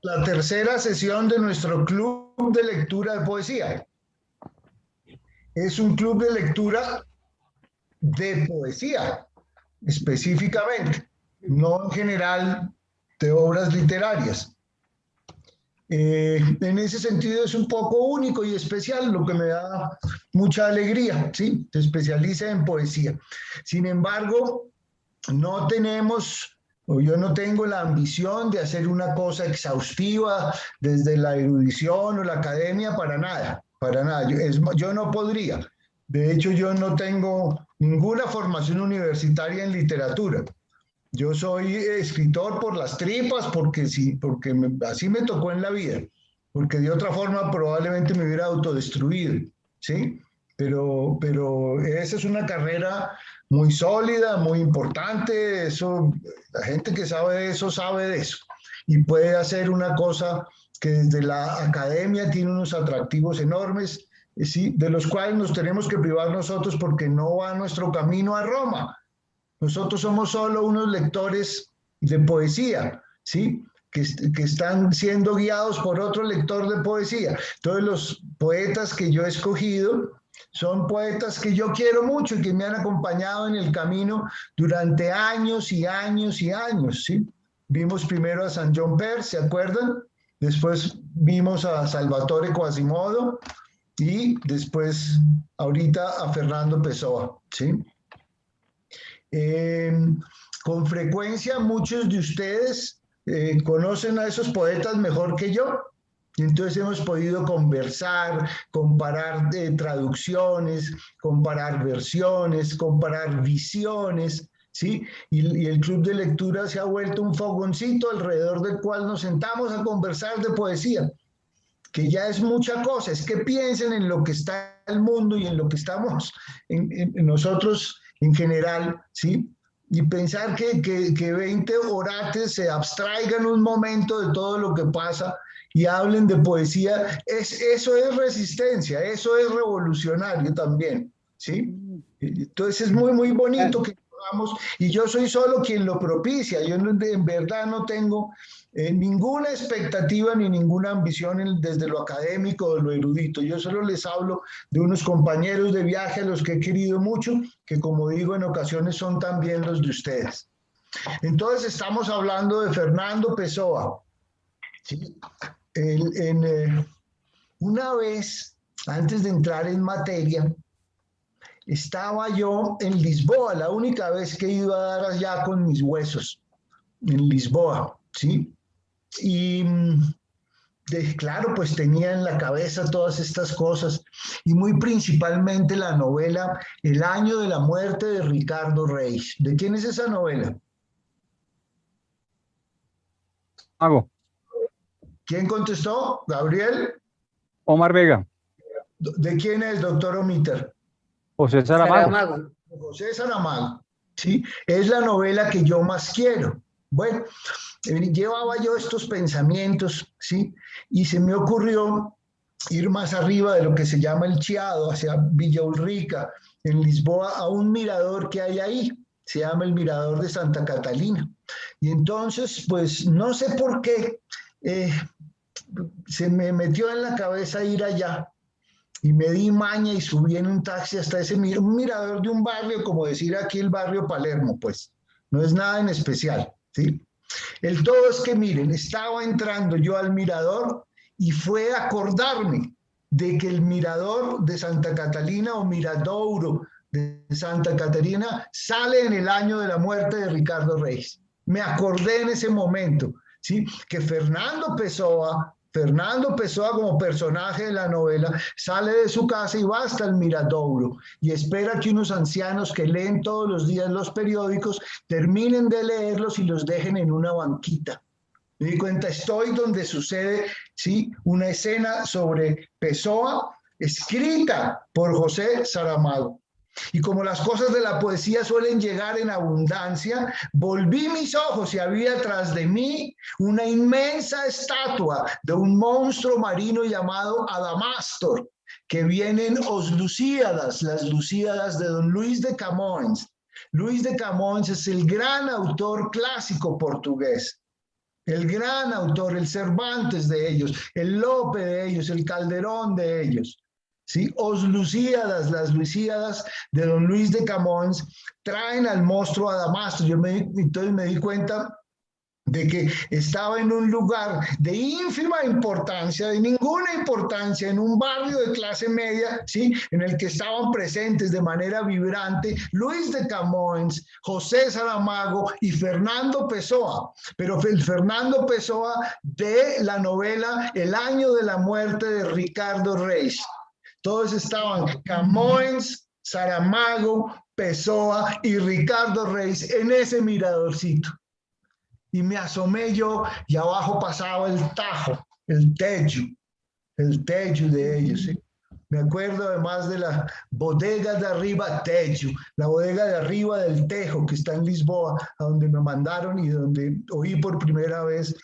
la tercera sesión de nuestro club de lectura de poesía. Es un club de lectura de poesía, específicamente, no en general de obras literarias. En ese sentido es un poco único y especial, lo que me da mucha alegría, ¿sí? Se especializa en poesía. Sin embargo, no tenemos, o yo no tengo la ambición de hacer una cosa exhaustiva desde la erudición o la academia, para nada, para nada. Yo no podría. De hecho, yo no tengo ninguna formación universitaria en literatura. Yo soy escritor por las tripas, porque sí, así me tocó en la vida, porque de otra forma probablemente me hubiera autodestruido, ¿sí? Pero esa es una carrera muy sólida, muy importante, eso, la gente que sabe de eso, y puede hacer una cosa que desde la academia tiene unos atractivos enormes, ¿sí? De los cuales nos tenemos que privar nosotros porque no va nuestro camino a Roma. Nosotros somos solo unos lectores de poesía, ¿sí? Que están siendo guiados por otro lector de poesía. Todos los poetas que yo he escogido son poetas que yo quiero mucho y que me han acompañado en el camino durante años y años y años, ¿sí? Vimos primero a Saint John Perse, ¿se acuerdan? Después vimos a Salvatore Quasimodo y después ahorita a Fernando Pessoa, ¿sí? Con frecuencia muchos de ustedes conocen a esos poetas mejor que yo, y entonces hemos podido conversar, comparar traducciones, comparar versiones, comparar visiones, ¿sí? Y el club de lectura se ha vuelto un fogoncito alrededor del cual nos sentamos a conversar de poesía, que ya es mucha cosa. Es que piensen en lo que está el mundo y en lo que estamos en nosotros en general, ¿sí? Y pensar que 20 orates se abstraigan un momento de todo lo que pasa y hablen de poesía, eso es resistencia, eso es revolucionario también, ¿sí? Entonces es muy, muy bonito que hagamos, y yo soy solo quien lo propicia. Yo en verdad no tengo ninguna expectativa ni ninguna ambición desde lo académico o lo erudito. Yo solo les hablo de unos compañeros de viaje a los que he querido mucho, que como digo en ocasiones son también los de ustedes. Entonces estamos hablando de Fernando Pessoa, ¿sí? Una vez, antes de entrar en materia, estaba yo en Lisboa, la única vez que he ido a dar allá con mis huesos, en Lisboa, ¿sí? Y claro, pues tenía en la cabeza todas estas cosas, y muy principalmente la novela El año de la muerte de Ricardo Reis. ¿De quién es esa novela? Hago. ¿Quién contestó? ¿Gabriel? Omar Vega. ¿De quién es, doctor Omiter? José Saramago. José Saramago, ¿sí? Es la novela que yo más quiero. Bueno, llevaba yo estos pensamientos, ¿sí? Y se me ocurrió ir más arriba de lo que se llama el Chiado, hacia Villa Ulrica, en Lisboa, a un mirador que hay ahí, se llama el Mirador de Santa Catalina. Y entonces, pues, no sé por qué, se me metió en la cabeza ir allá, y me di maña y subí en un taxi hasta un mirador de un barrio, como decir aquí el barrio Palermo, pues, no es nada en especial, ¿sí? El todo es que, miren, estaba entrando yo al mirador y fue a acordarme de que el mirador de Santa Catalina, o Miradouro de Santa Catarina, sale en el año de la muerte de Ricardo Reis. Me acordé en ese momento, ¿sí? Que Fernando Pessoa como personaje de la novela sale de su casa y va hasta el Miradouro y espera que unos ancianos que leen todos los días los periódicos terminen de leerlos y los dejen en una banquita. Me di cuenta, estoy donde sucede, ¿sí?, una escena sobre Pessoa escrita por José Saramago. Y como las cosas de la poesía suelen llegar en abundancia, volví mis ojos y había tras de mí una inmensa estatua de un monstruo marino llamado Adamastor, que vienen Os Lusíadas, las Lusíadas de don Luis de Camões. Luis de Camões es el gran autor clásico portugués. el gran autor, el Cervantes de ellos, el Lope de ellos, el Calderón de ellos. ¿Sí? Os Lusíadas, las Lusíadas de don Luis de Camões, traen al monstruo a Damasco. Entonces me di cuenta de que estaba en un lugar de ínfima importancia, de ninguna importancia, en un barrio de clase media, ¿sí? En el que estaban presentes de manera vibrante Luis de Camões, José Saramago y Fernando Pessoa, pero el Fernando Pessoa de la novela El año de la muerte de Ricardo Reis. Todos estaban Camões, Saramago, Pessoa y Ricardo Reis en ese miradorcito. Y me asomé yo y abajo pasaba el Tajo, el Tejo de ellos. ¿Sí? Me acuerdo además de la bodega de arriba Tejo, la bodega de arriba del Tejo que está en Lisboa, a donde me mandaron y donde oí por primera vez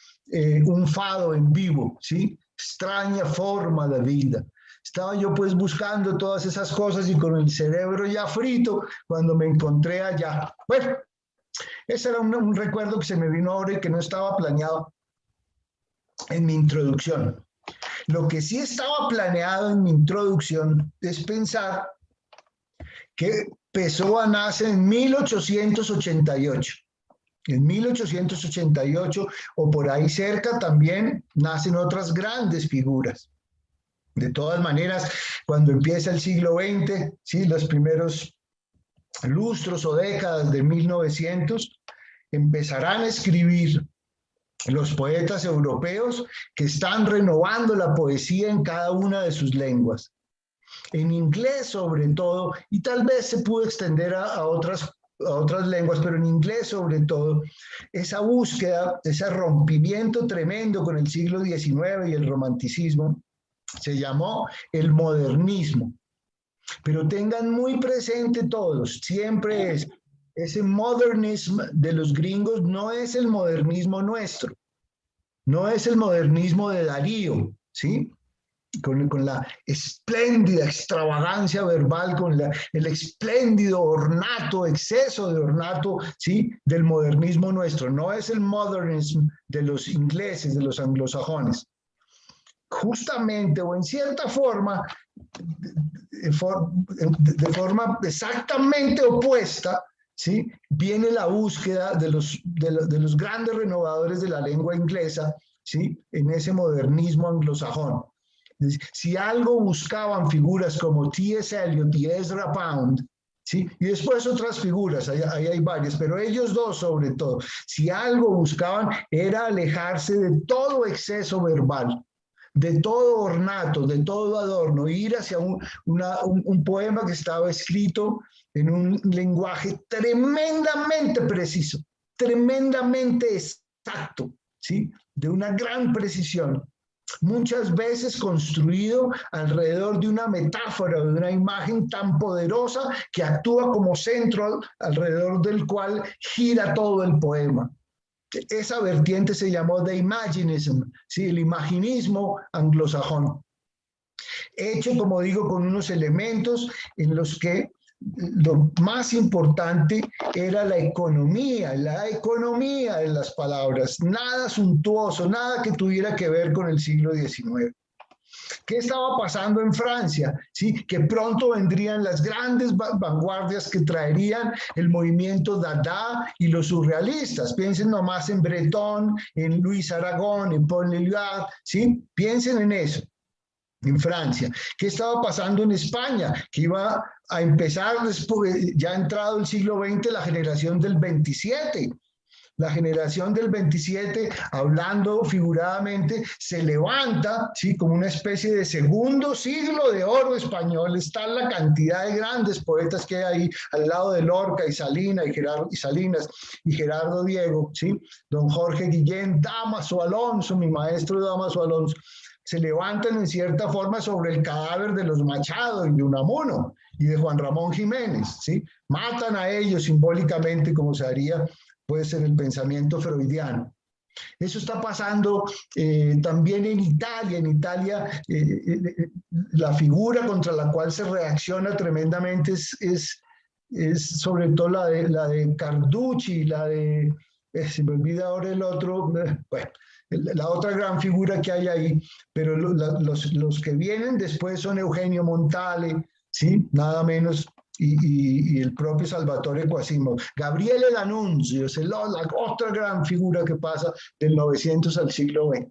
un fado en vivo, ¿sí? Extraña forma de vida. Estaba yo pues buscando todas esas cosas y con el cerebro ya frito cuando me encontré allá. Bueno, ese era un recuerdo que se me vino ahora y que no estaba planeado en mi introducción. Lo que sí estaba planeado en mi introducción es pensar que Pessoa nace en 1888. En 1888 o por ahí cerca también nacen otras grandes figuras. De todas maneras, cuando empieza el siglo XX, ¿sí? Los primeros lustros o décadas de 1900, empezarán a escribir los poetas europeos que están renovando la poesía en cada una de sus lenguas. En inglés sobre todo, y tal vez se pudo extender a otras lenguas, pero en inglés sobre todo, esa búsqueda, ese rompimiento tremendo con el siglo XIX y el romanticismo, se llamó el modernismo. Pero tengan muy presente todos, siempre ese modernismo de los gringos no es el modernismo nuestro, no es el modernismo de Darío, ¿sí? Con la espléndida extravagancia verbal, con el espléndido ornato, exceso de ornato, ¿sí? Del modernismo nuestro, no es el modernismo de los ingleses, de los anglosajones. Justamente o en cierta forma, de forma exactamente opuesta, ¿sí? Viene la búsqueda de los grandes renovadores de la lengua inglesa, ¿sí? En ese modernismo anglosajón. Si algo buscaban figuras como T.S. Eliot y Ezra Pound, ¿sí? Y después otras figuras, ahí hay varias, pero ellos dos sobre todo, si algo buscaban era alejarse de todo exceso verbal, de todo ornato, de todo adorno, ir hacia un poema que estaba escrito en un lenguaje tremendamente preciso, tremendamente exacto, ¿sí? De una gran precisión, muchas veces construido alrededor de una metáfora, de una imagen tan poderosa que actúa como centro alrededor del cual gira todo el poema. Esa vertiente se llamó The Imaginism, ¿sí? El imaginismo anglosajón, hecho, como digo, con unos elementos en los que lo más importante era la economía de las palabras, nada suntuoso, nada que tuviera que ver con el siglo XIX. ¿Qué estaba pasando en Francia? ¿Sí? Que pronto vendrían las grandes vanguardias que traerían el movimiento Dada y los surrealistas. Piensen nomás en Breton, en Luis Aragón, en Paul Eluard, ¿sí? Piensen en eso. En Francia. ¿Qué estaba pasando en España? Que iba a empezar, después, ya entrado el siglo XX, la generación del 27. La generación del 27, hablando figuradamente, se levanta, ¿sí? Como una especie de segundo siglo de oro español. Está la cantidad de grandes poetas que hay ahí al lado de Lorca y Salinas y Gerardo Diego, ¿sí? Don Jorge Guillén, Dámaso Alonso, mi maestro Dámaso Alonso, se levantan en cierta forma sobre el cadáver de los Machado y de Unamuno y de Juan Ramón Jiménez, ¿sí? Matan a ellos simbólicamente como se haría, puede ser el pensamiento freudiano. Eso está pasando también en Italia. En Italia la figura contra la cual se reacciona tremendamente es sobre todo la de Carducci, la de se me olvida ahora el otro, bueno, la otra gran figura que hay ahí, pero los que vienen después son Eugenio Montale, ¿sí? Nada menos, y el propio Salvatore Quasimodo. Gabriele D'Annunzio es la otra gran figura que pasa del 900 al siglo XX.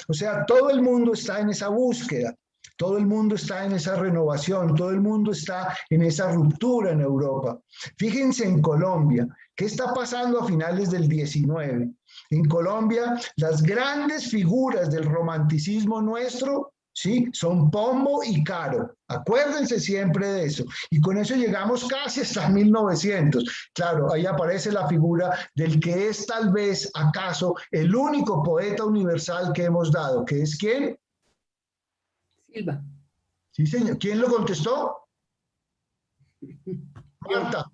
O sea, todo el mundo está en esa búsqueda, todo el mundo está en esa renovación, todo el mundo está en esa ruptura en Europa. Fíjense en Colombia, ¿qué está pasando a finales del 19? En Colombia, las grandes figuras del romanticismo nuestro, ¿sí? Son Pombo y Caro. Acuérdense siempre de eso. Y con eso llegamos casi hasta 1900. Claro, ahí aparece la figura del que es tal vez, acaso, el único poeta universal que hemos dado, que es ¿quién? Silva. Sí, señor. ¿Quién lo contestó? Marta.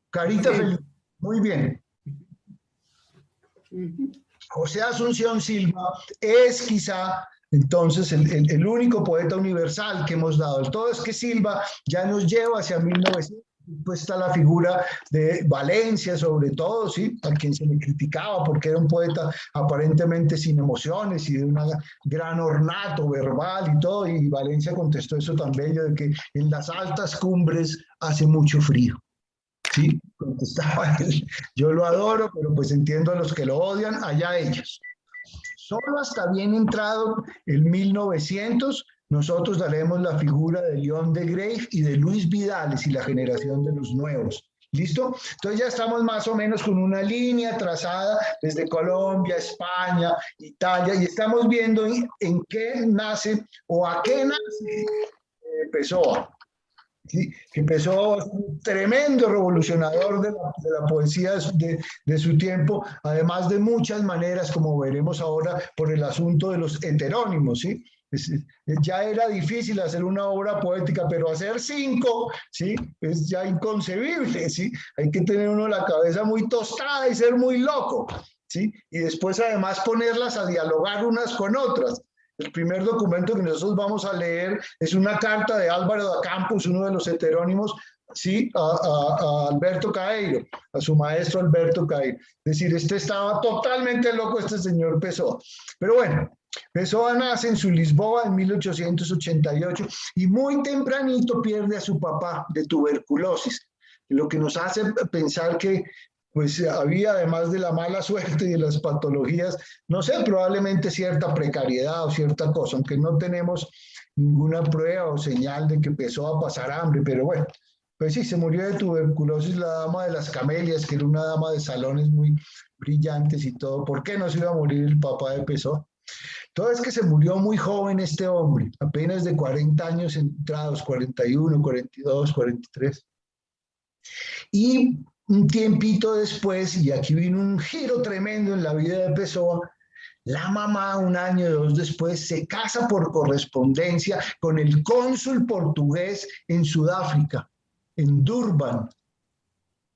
Carita Sí. feliz. Muy bien. José Asunción Silva es quizá entonces el único poeta universal que hemos dado. El todo es que Silva ya nos lleva hacia 1900. Pues está la figura de Valencia, sobre todo, ¿sí? A quien se le criticaba porque era un poeta aparentemente sin emociones y de un gran ornato verbal y todo, y Valencia contestó eso tan bello de que en las altas cumbres hace mucho frío. Sí, contestaba él. Yo lo adoro, pero pues entiendo a los que lo odian, allá ellos. Solo hasta bien entrado el 1900, nosotros daremos la figura de León de Greiff y de Luis Vidales y la generación de los nuevos. ¿Listo? Entonces ya estamos más o menos con una línea trazada desde Colombia, España, Italia, y estamos viendo en qué nace o a qué nace Pessoa. ¿Sí? Que empezó un tremendo revolucionador de la poesía de su tiempo, además de muchas maneras, como veremos ahora, por el asunto de los heterónimos, ¿sí? Ya era difícil hacer una obra poética, pero hacer 5, ¿sí? Es ya inconcebible, ¿sí? Hay que tener uno la cabeza muy tostada y ser muy loco, ¿sí? Y después además ponerlas a dialogar unas con otras. El primer documento que nosotros vamos a leer es una carta de Álvaro da Campos, uno de los heterónimos, sí, a Alberto Caeiro, a su maestro Alberto Caeiro. Es decir, estaba totalmente loco este señor Pessoa. Pero bueno, Pessoa nace en su Lisboa en 1888 y muy tempranito pierde a su papá de tuberculosis, lo que nos hace pensar que pues había, además de la mala suerte y de las patologías, no sé, probablemente cierta precariedad o cierta cosa, aunque no tenemos ninguna prueba o señal de que empezó a pasar hambre, pero bueno, pues sí, se murió de tuberculosis la dama de las camelias, que era una dama de salones muy brillantes y todo. ¿Por qué no se iba a morir el papá de Pessoa? Todo es que se murió muy joven este hombre, apenas de 40 años entrados, 41, 42, 43. Y un tiempito después, y aquí vino un giro tremendo en la vida de Pessoa, la mamá, un año o dos después, se casa por correspondencia con el cónsul portugués en Sudáfrica, en Durban,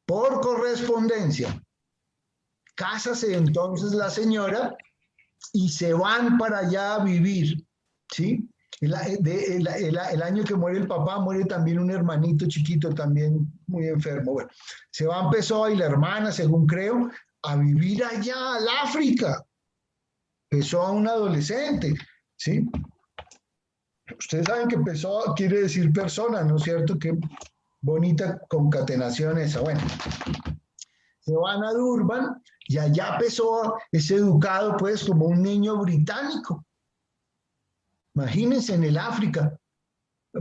por correspondencia. Cásase entonces la señora y se van para allá a vivir, ¿sí? El año que muere el papá, muere también un hermanito chiquito, también muy enfermo. Bueno, se va Pessoa y la hermana, según creo, a vivir allá al África. Pessoa un adolescente, ¿sí? Ustedes saben que Pessoa quiere decir persona, ¿no es cierto? Qué bonita concatenación esa. Bueno, se van a Durban y allá Pessoa es educado pues como un niño británico. Imagínense en el África,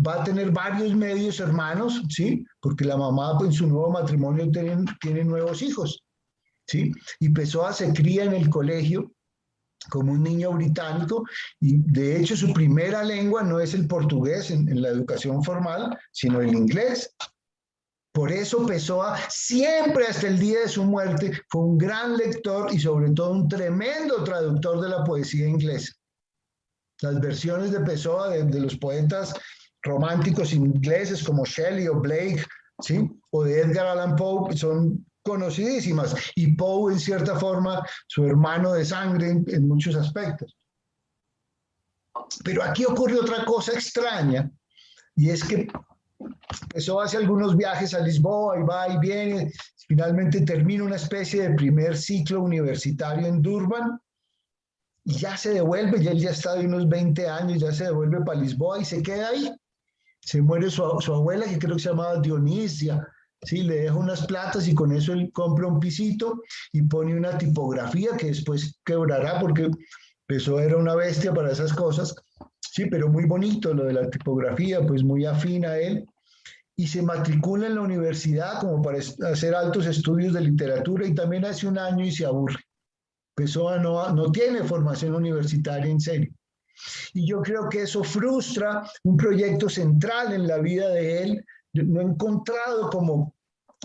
va a tener varios medios hermanos, ¿sí? Porque la mamá en su nuevo matrimonio tiene nuevos hijos, ¿sí? Y Pessoa se cría en el colegio como un niño británico y de hecho su primera lengua no es el portugués en la educación formal, sino el inglés. Por eso Pessoa siempre hasta el día de su muerte fue un gran lector y sobre todo un tremendo traductor de la poesía inglesa. Las versiones de Pessoa de los poetas románticos ingleses como Shelley o Blake, ¿sí? O de Edgar Allan Poe son conocidísimas, y Poe en cierta forma su hermano de sangre en muchos aspectos. Pero aquí ocurre otra cosa extraña, y es que Pessoa hace algunos viajes a Lisboa y va y viene, finalmente termina una especie de primer ciclo universitario en Durban y ya se devuelve, ya él ya está de unos 20 años, ya se devuelve para Lisboa y se queda ahí. Se muere su abuela, que creo que se llamaba Dionisia, ¿sí? Le deja unas platas y con eso él compra un pisito y pone una tipografía que después quebrará porque Pessoa era una bestia para esas cosas, sí, pero muy bonito lo de la tipografía, pues muy afín a él, y se matricula en la universidad como para hacer altos estudios de literatura y también hace un año y se aburre. Pessoa no tiene formación universitaria en serio. Y yo creo que eso frustra un proyecto central en la vida de él. Yo no he encontrado como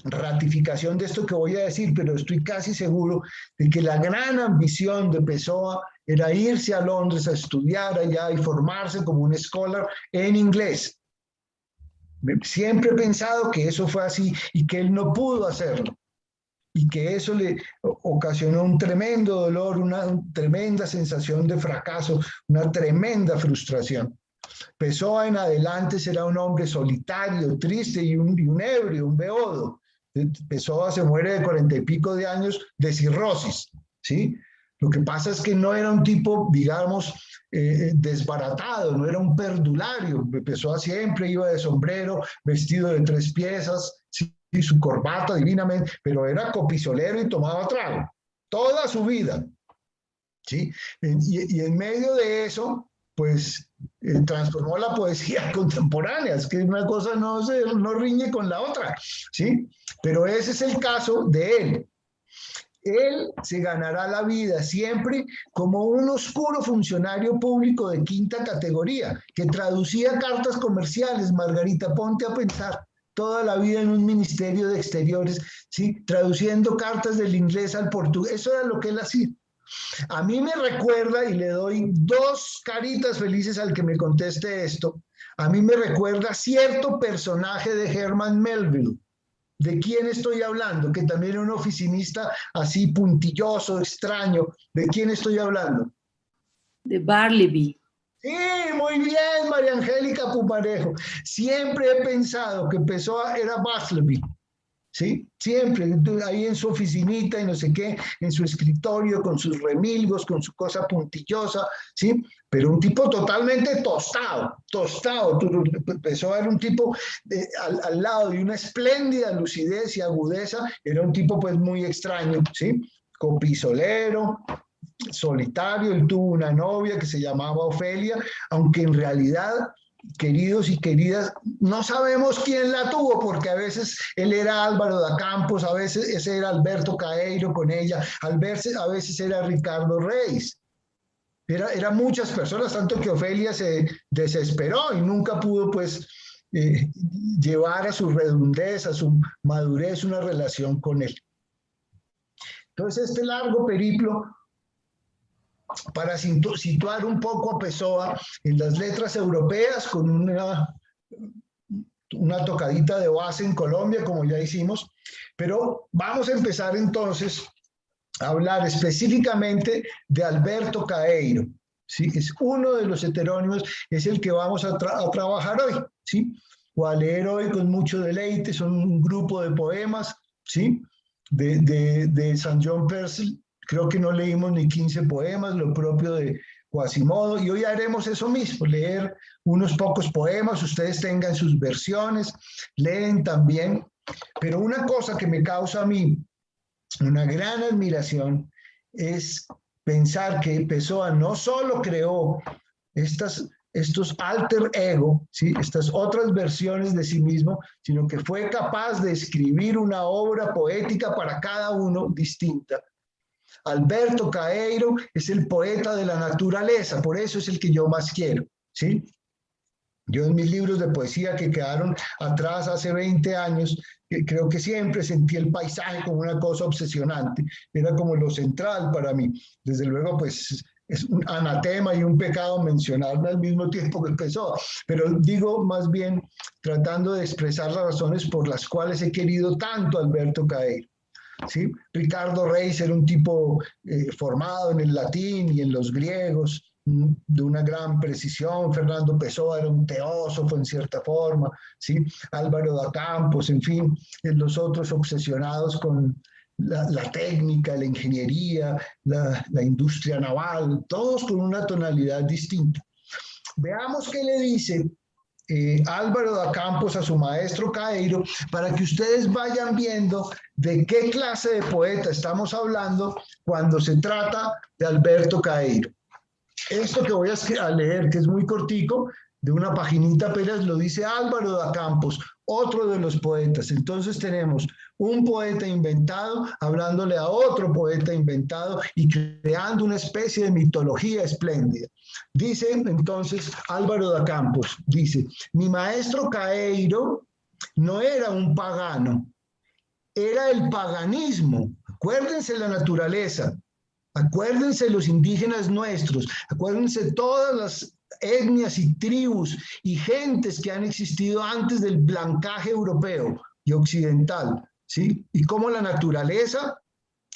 ratificación de esto que voy a decir, pero estoy casi seguro de que la gran ambición de Pessoa era irse a Londres a estudiar allá y formarse como un scholar en inglés. Siempre he pensado que eso fue así y que él no pudo hacerlo. Y que eso le ocasionó un tremendo dolor, una tremenda sensación de fracaso, una tremenda frustración. Pessoa en adelante será un hombre solitario, triste y un ebrio, un beodo. Pessoa se muere de 40 y pico de años de cirrosis, ¿sí? Lo que pasa es que no era un tipo, digamos, desbaratado, no era un perdulario. Pessoa siempre iba de sombrero, vestido de 3 piezas, ¿sí? Y su corbata divinamente, pero era copisolero y tomaba trago, toda su vida, ¿sí? Y en medio de eso, pues, transformó la poesía contemporánea, es que una cosa no riñe con la otra, ¿sí? Pero ese es el caso de él. Él se ganará la vida siempre como un oscuro funcionario público de 5ª categoría, que traducía cartas comerciales. Margarita, ponte a pensar, toda la vida en un ministerio de exteriores, ¿sí? Traduciendo cartas del inglés al portugués, eso era lo que él hacía. A mí me recuerda, y le doy 2 caritas felices al que me conteste esto, a mí me recuerda cierto personaje de Herman Melville. ¿De quién estoy hablando? Que también era un oficinista así puntilloso, extraño. ¿De quién estoy hablando? De Bartleby. Sí, muy bien, María Angélica Pumarejo. Siempre he pensado que Pessoa era Bartleby, ¿sí? Siempre, ahí en su oficinita y no sé qué, en su escritorio, con sus remilgos, con su cosa puntillosa, ¿sí? Pero un tipo totalmente tostado. Pessoa era un tipo al lado de una espléndida lucidez y agudeza, era un tipo pues muy extraño, ¿sí? Copisolero, solitario. Él tuvo una novia que se llamaba Ofelia, aunque en realidad, queridos y queridas, no sabemos quién la tuvo, porque a veces él era Álvaro da Campos, a veces ese era Alberto Caeiro con ella, a veces era Ricardo Reis. Era muchas personas, tanto que Ofelia se desesperó y nunca pudo pues llevar a su redondez, a su madurez una relación con él. Entonces este largo periplo, para situar un poco a Pessoa en las letras europeas, con una tocadita de base en Colombia, como ya hicimos, pero vamos a empezar entonces a hablar específicamente de Alberto Caeiro, ¿sí? Es uno de los heterónimos, es el que vamos a trabajar hoy, ¿sí? O a leer hoy con mucho deleite. Son un grupo de poemas, ¿sí? De St. John Percy. Creo que no leímos ni 15 poemas, lo propio de Quasimodo, y hoy haremos eso mismo, leer unos pocos poemas, ustedes tengan sus versiones, leen también, pero una cosa que me causa a mí una gran admiración es pensar que Pessoa no solo creó estos alter ego, ¿sí? Estas otras versiones de sí mismo, sino que fue capaz de escribir una obra poética para cada uno distinta. Alberto Caeiro es el poeta de la naturaleza, por eso es el que yo más quiero, ¿sí? Yo en mis libros de poesía que quedaron atrás hace 20 años, creo que siempre sentí el paisaje como una cosa obsesionante, era como lo central para mí. Desde luego, pues es un anatema y un pecado mencionarme al mismo tiempo que Pessoa, pero digo más bien tratando de expresar las razones por las cuales he querido tanto a Alberto Caeiro. ¿Sí? Ricardo Reis era un tipo formado en el latín y en los griegos, de una gran precisión. Fernando Pessoa era un teósofo en cierta forma, ¿sí? Álvaro da Campos, en fin, los otros obsesionados con la técnica, la ingeniería, la industria naval, todos con una tonalidad distinta. Veamos qué le dice Álvaro da Campos a su maestro Caeiro, para que ustedes vayan viendo de qué clase de poeta estamos hablando cuando se trata de Alberto Caeiro. Esto que voy a leer, que es muy cortico, de una paginita apenas, lo dice Álvaro da Campos, otro de los poetas. Entonces tenemos un poeta inventado hablándole a otro poeta inventado y creando una especie de mitología espléndida. Dice entonces Álvaro da Campos, dice: mi maestro Caeiro no era un pagano, era el paganismo. Acuérdense la naturaleza, acuérdense los indígenas nuestros, acuérdense todas las etnias y tribus y gentes que han existido antes del blancaje europeo y occidental, ¿sí? Y cómo la naturaleza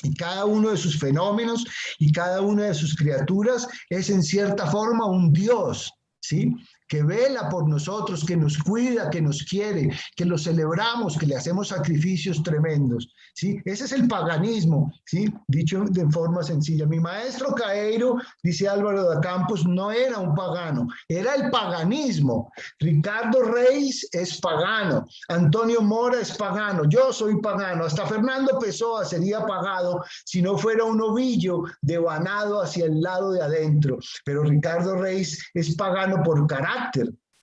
y cada uno de sus fenómenos y cada una de sus criaturas es en cierta forma un Dios, ¿sí? Que vela por nosotros, que nos cuida, que nos quiere, que lo celebramos, que le hacemos sacrificios tremendos, ¿sí? Ese es el paganismo, ¿sí? Dicho de forma sencilla. Mi maestro Caeiro, dice Álvaro da Campos, no era un pagano, era el paganismo. Ricardo Reis es pagano, Antonio Mora es pagano, yo soy pagano, hasta Fernando Pessoa sería pagado si no fuera un ovillo devanado hacia el lado de adentro, pero Ricardo Reis es pagano por carácter.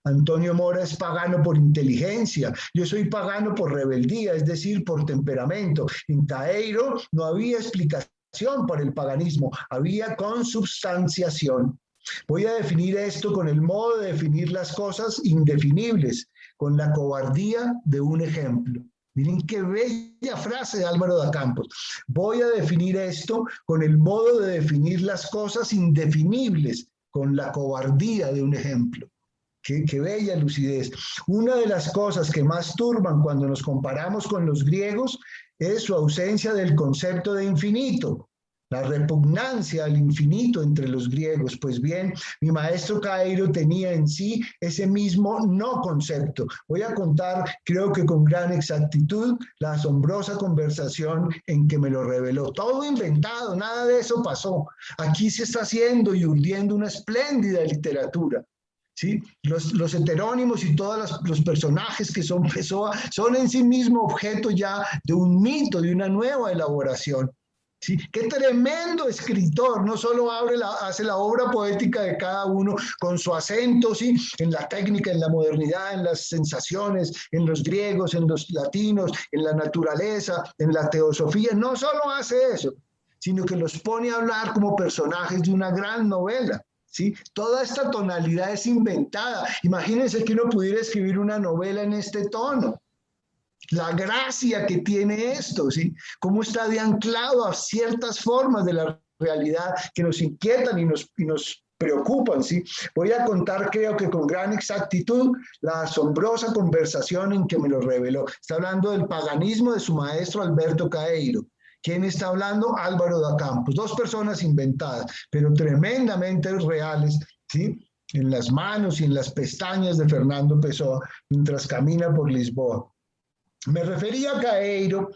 Antonio Mora es pagano por inteligencia, yo soy pagano por rebeldía, es decir, por temperamento. En Caeiro no había explicación para el paganismo, había consubstanciación. Voy a definir esto con el modo de definir las cosas indefinibles, con la cobardía de un ejemplo. Miren qué bella frase de Álvaro da Campos. Voy a definir esto con el modo de definir las cosas indefinibles, con la cobardía de un ejemplo. Qué bella lucidez. Una de las cosas que más turban cuando nos comparamos con los griegos es su ausencia del concepto de infinito, la repugnancia al infinito entre los griegos. Pues bien, mi maestro Caeiro tenía en sí ese mismo no concepto. Voy a contar, creo que con gran exactitud, la asombrosa conversación en que me lo reveló. Todo inventado, nada de eso pasó. Aquí se está haciendo y urdiendo una espléndida literatura. ¿Sí? Los heterónimos y todos los personajes que son Pessoa son en sí mismo objeto ya de un mito, de una nueva elaboración. ¿Sí? ¡Qué tremendo escritor! No solo hace la obra poética de cada uno con su acento, ¿sí? En la técnica, en la modernidad, en las sensaciones, en los griegos, en los latinos, en la naturaleza, en la teosofía. No solo hace eso, sino que los pone a hablar como personajes de una gran novela. ¿Sí? Toda esta tonalidad es inventada. Imagínense que uno pudiera escribir una novela en este tono. La gracia que tiene esto, ¿sí? Cómo está de anclado a ciertas formas de la realidad que nos inquietan y nos preocupan, ¿sí? Voy a contar, creo que con gran exactitud, la asombrosa conversación en que me lo reveló. Está hablando del paganismo de su maestro Alberto Caeiro. ¿Quién está hablando? Álvaro da Campos. Dos personas inventadas, pero tremendamente reales, ¿sí? En las manos y en las pestañas de Fernando Pessoa, mientras camina por Lisboa. Me refería a Caeiro,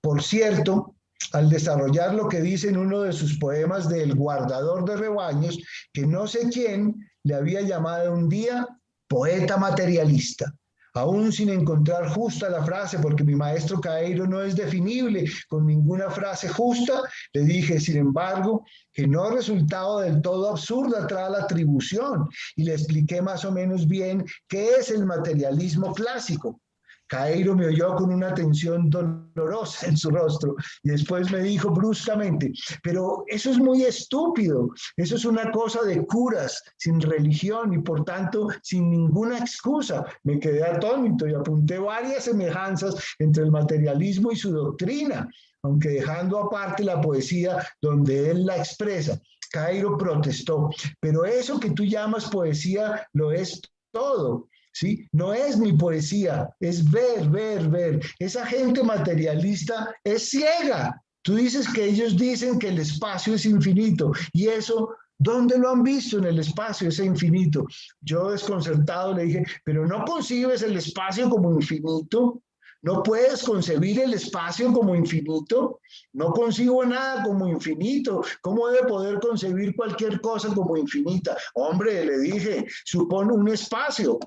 por cierto, al desarrollar lo que dice en uno de sus poemas de El guardador de rebaños, que no sé quién le había llamado un día poeta materialista. Aún sin encontrar justa la frase, porque mi maestro Caeiro no es definible con ninguna frase justa, le dije, sin embargo, que no resultaba del todo absurda tras la atribución, y le expliqué más o menos bien qué es el materialismo clásico. Caeiro me oyó con una tensión dolorosa en su rostro y después me dijo bruscamente, pero eso es muy estúpido, eso es una cosa de curas, sin religión y por tanto sin ninguna excusa. Me quedé atónito y apunté varias semejanzas entre el materialismo y su doctrina, aunque dejando aparte la poesía donde él la expresa. Caeiro protestó, pero eso que tú llamas poesía lo es todo. ¿Sí? No es mi poesía, es ver. Esa gente materialista es ciega. Tú dices que ellos dicen que el espacio es infinito y eso ¿Dónde lo han visto en el espacio, ese infinito? Yo desconcertado le dije, pero ¿no concibes el espacio como infinito? ¿No puedes concebir el espacio como infinito? No concibo nada como infinito. ¿Cómo debe poder concebir cualquier cosa como infinita? Hombre, le dije, supone un espacio.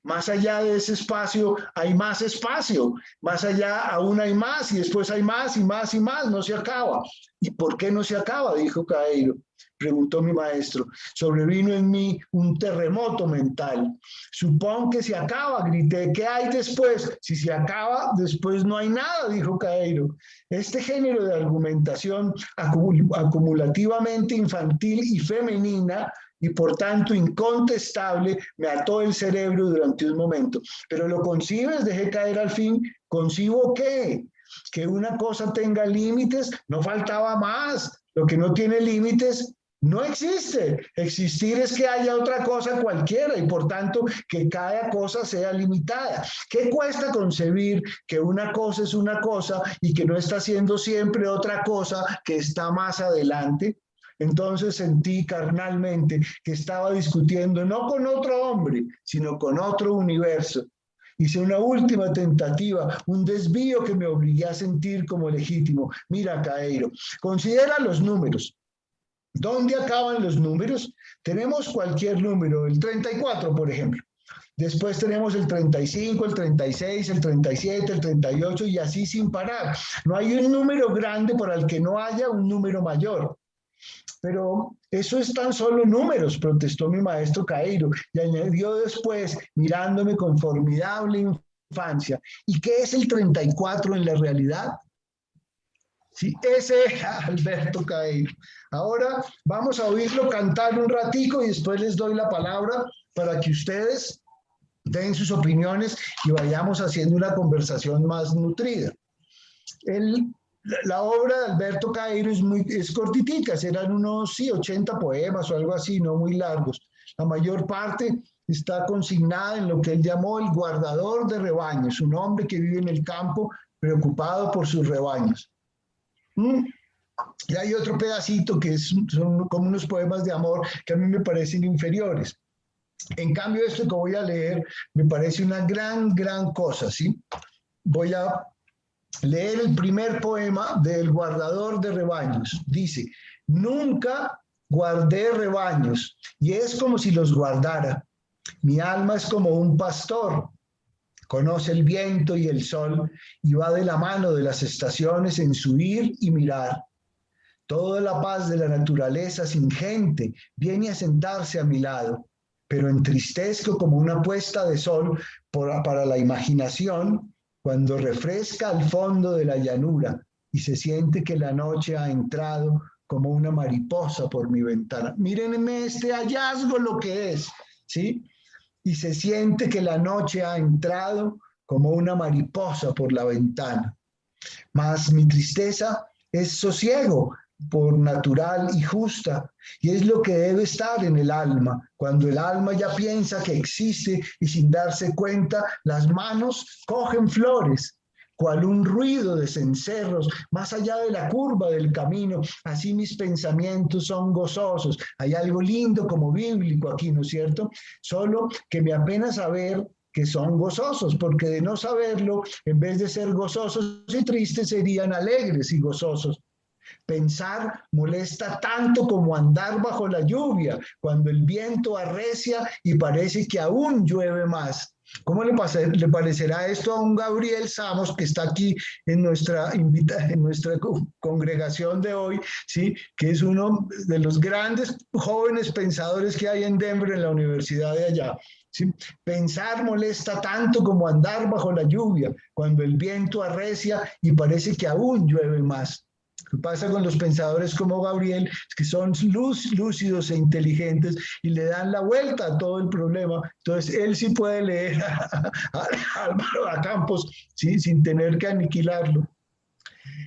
Más allá de ese espacio hay más espacio. Más allá aún hay más y después hay más y más y más. No se acaba. ¿Y por qué no se acaba? Dijo Caeiro. Preguntó mi maestro. Sobrevino en mí un terremoto mental. Supón que se acaba, grité. ¿Qué hay después? Si se acaba, después no hay nada, dijo Caeiro. Este género de argumentación acumulativamente infantil y femenina y por tanto incontestable me ató el cerebro durante un momento. Pero lo concibes, dejé caer al fin. ¿Concibo qué? Que una cosa tenga límites, no faltaba más. Lo que no tiene límites no existe. Existir es que haya otra cosa cualquiera y por tanto que cada cosa sea limitada. ¿Qué cuesta concebir que una cosa es una cosa y que no está siendo siempre otra cosa que está más adelante? Entonces sentí carnalmente que estaba discutiendo no con otro hombre, sino con otro universo. Hice una última tentativa, un desvío que me obligué a sentir como legítimo. Mira, Caeiro, considera los números. ¿Dónde acaban los números? Tenemos cualquier número, el 34, por ejemplo. Después tenemos el 35, el 36, el 37, el 38 y así sin parar. No hay un número grande para el que no haya un número mayor. Pero eso es tan solo números, protestó mi maestro Caeiro y añadió después, mirándome con formidable infancia. ¿Y qué es el 34 en la realidad? Sí, ese es Alberto Caeiro. Ahora vamos a oírlo cantar un ratico y después les doy la palabra para que ustedes den sus opiniones y vayamos haciendo una conversación más nutrida. La obra de Alberto Caeiro es cortitica, serán unos 80 poemas o algo así, no muy largos. La mayor parte está consignada en lo que él llamó el guardador de rebaños, un hombre que vive en el campo preocupado por sus rebaños. Y hay otro pedacito que son como unos poemas de amor que a mí me parecen inferiores. En cambio, esto que voy a leer me parece una gran cosa, ¿sí? Voy a leer el primer poema del guardador de rebaños. Dice, nunca guardé rebaños y es como si los guardara. Mi alma es como un pastor. Conoce el viento y el sol y va de la mano de las estaciones en su ir y mirar. Toda la paz de la naturaleza sin gente viene a sentarse a mi lado, pero entristezco como una puesta de sol para la imaginación cuando refresca al fondo de la llanura y se siente que la noche ha entrado como una mariposa por mi ventana. Mírenme este hallazgo lo que es, ¿sí? Y se siente que la noche ha entrado como una mariposa por la ventana. Mas mi tristeza es sosiego por natural y justa, y es lo que debe estar en el alma, cuando el alma ya piensa que existe y sin darse cuenta las manos cogen flores, cual un ruido de cencerros, más allá de la curva del camino, así mis pensamientos son gozosos. Hay algo lindo como bíblico aquí, ¿no es cierto? Solo que me apena saber que son gozosos, porque de no saberlo, en vez de ser gozosos y tristes, serían alegres y gozosos. Pensar molesta tanto como andar bajo la lluvia, cuando el viento arrecia y parece que aún llueve más. ¿Cómo le parecerá esto a un Gabriel Samos que está aquí en nuestra congregación de hoy, ¿sí? Que es uno de los grandes jóvenes pensadores que hay en Denver, en la universidad de allá? ¿Sí? Pensar molesta tanto como andar bajo la lluvia, cuando el viento arrecia y parece que aún llueve más. Lo que pasa con los pensadores como Gabriel es que son lúcidos e inteligentes y le dan la vuelta a todo el problema. Entonces, él sí puede leer a Campos, ¿sí? Sin tener que aniquilarlo.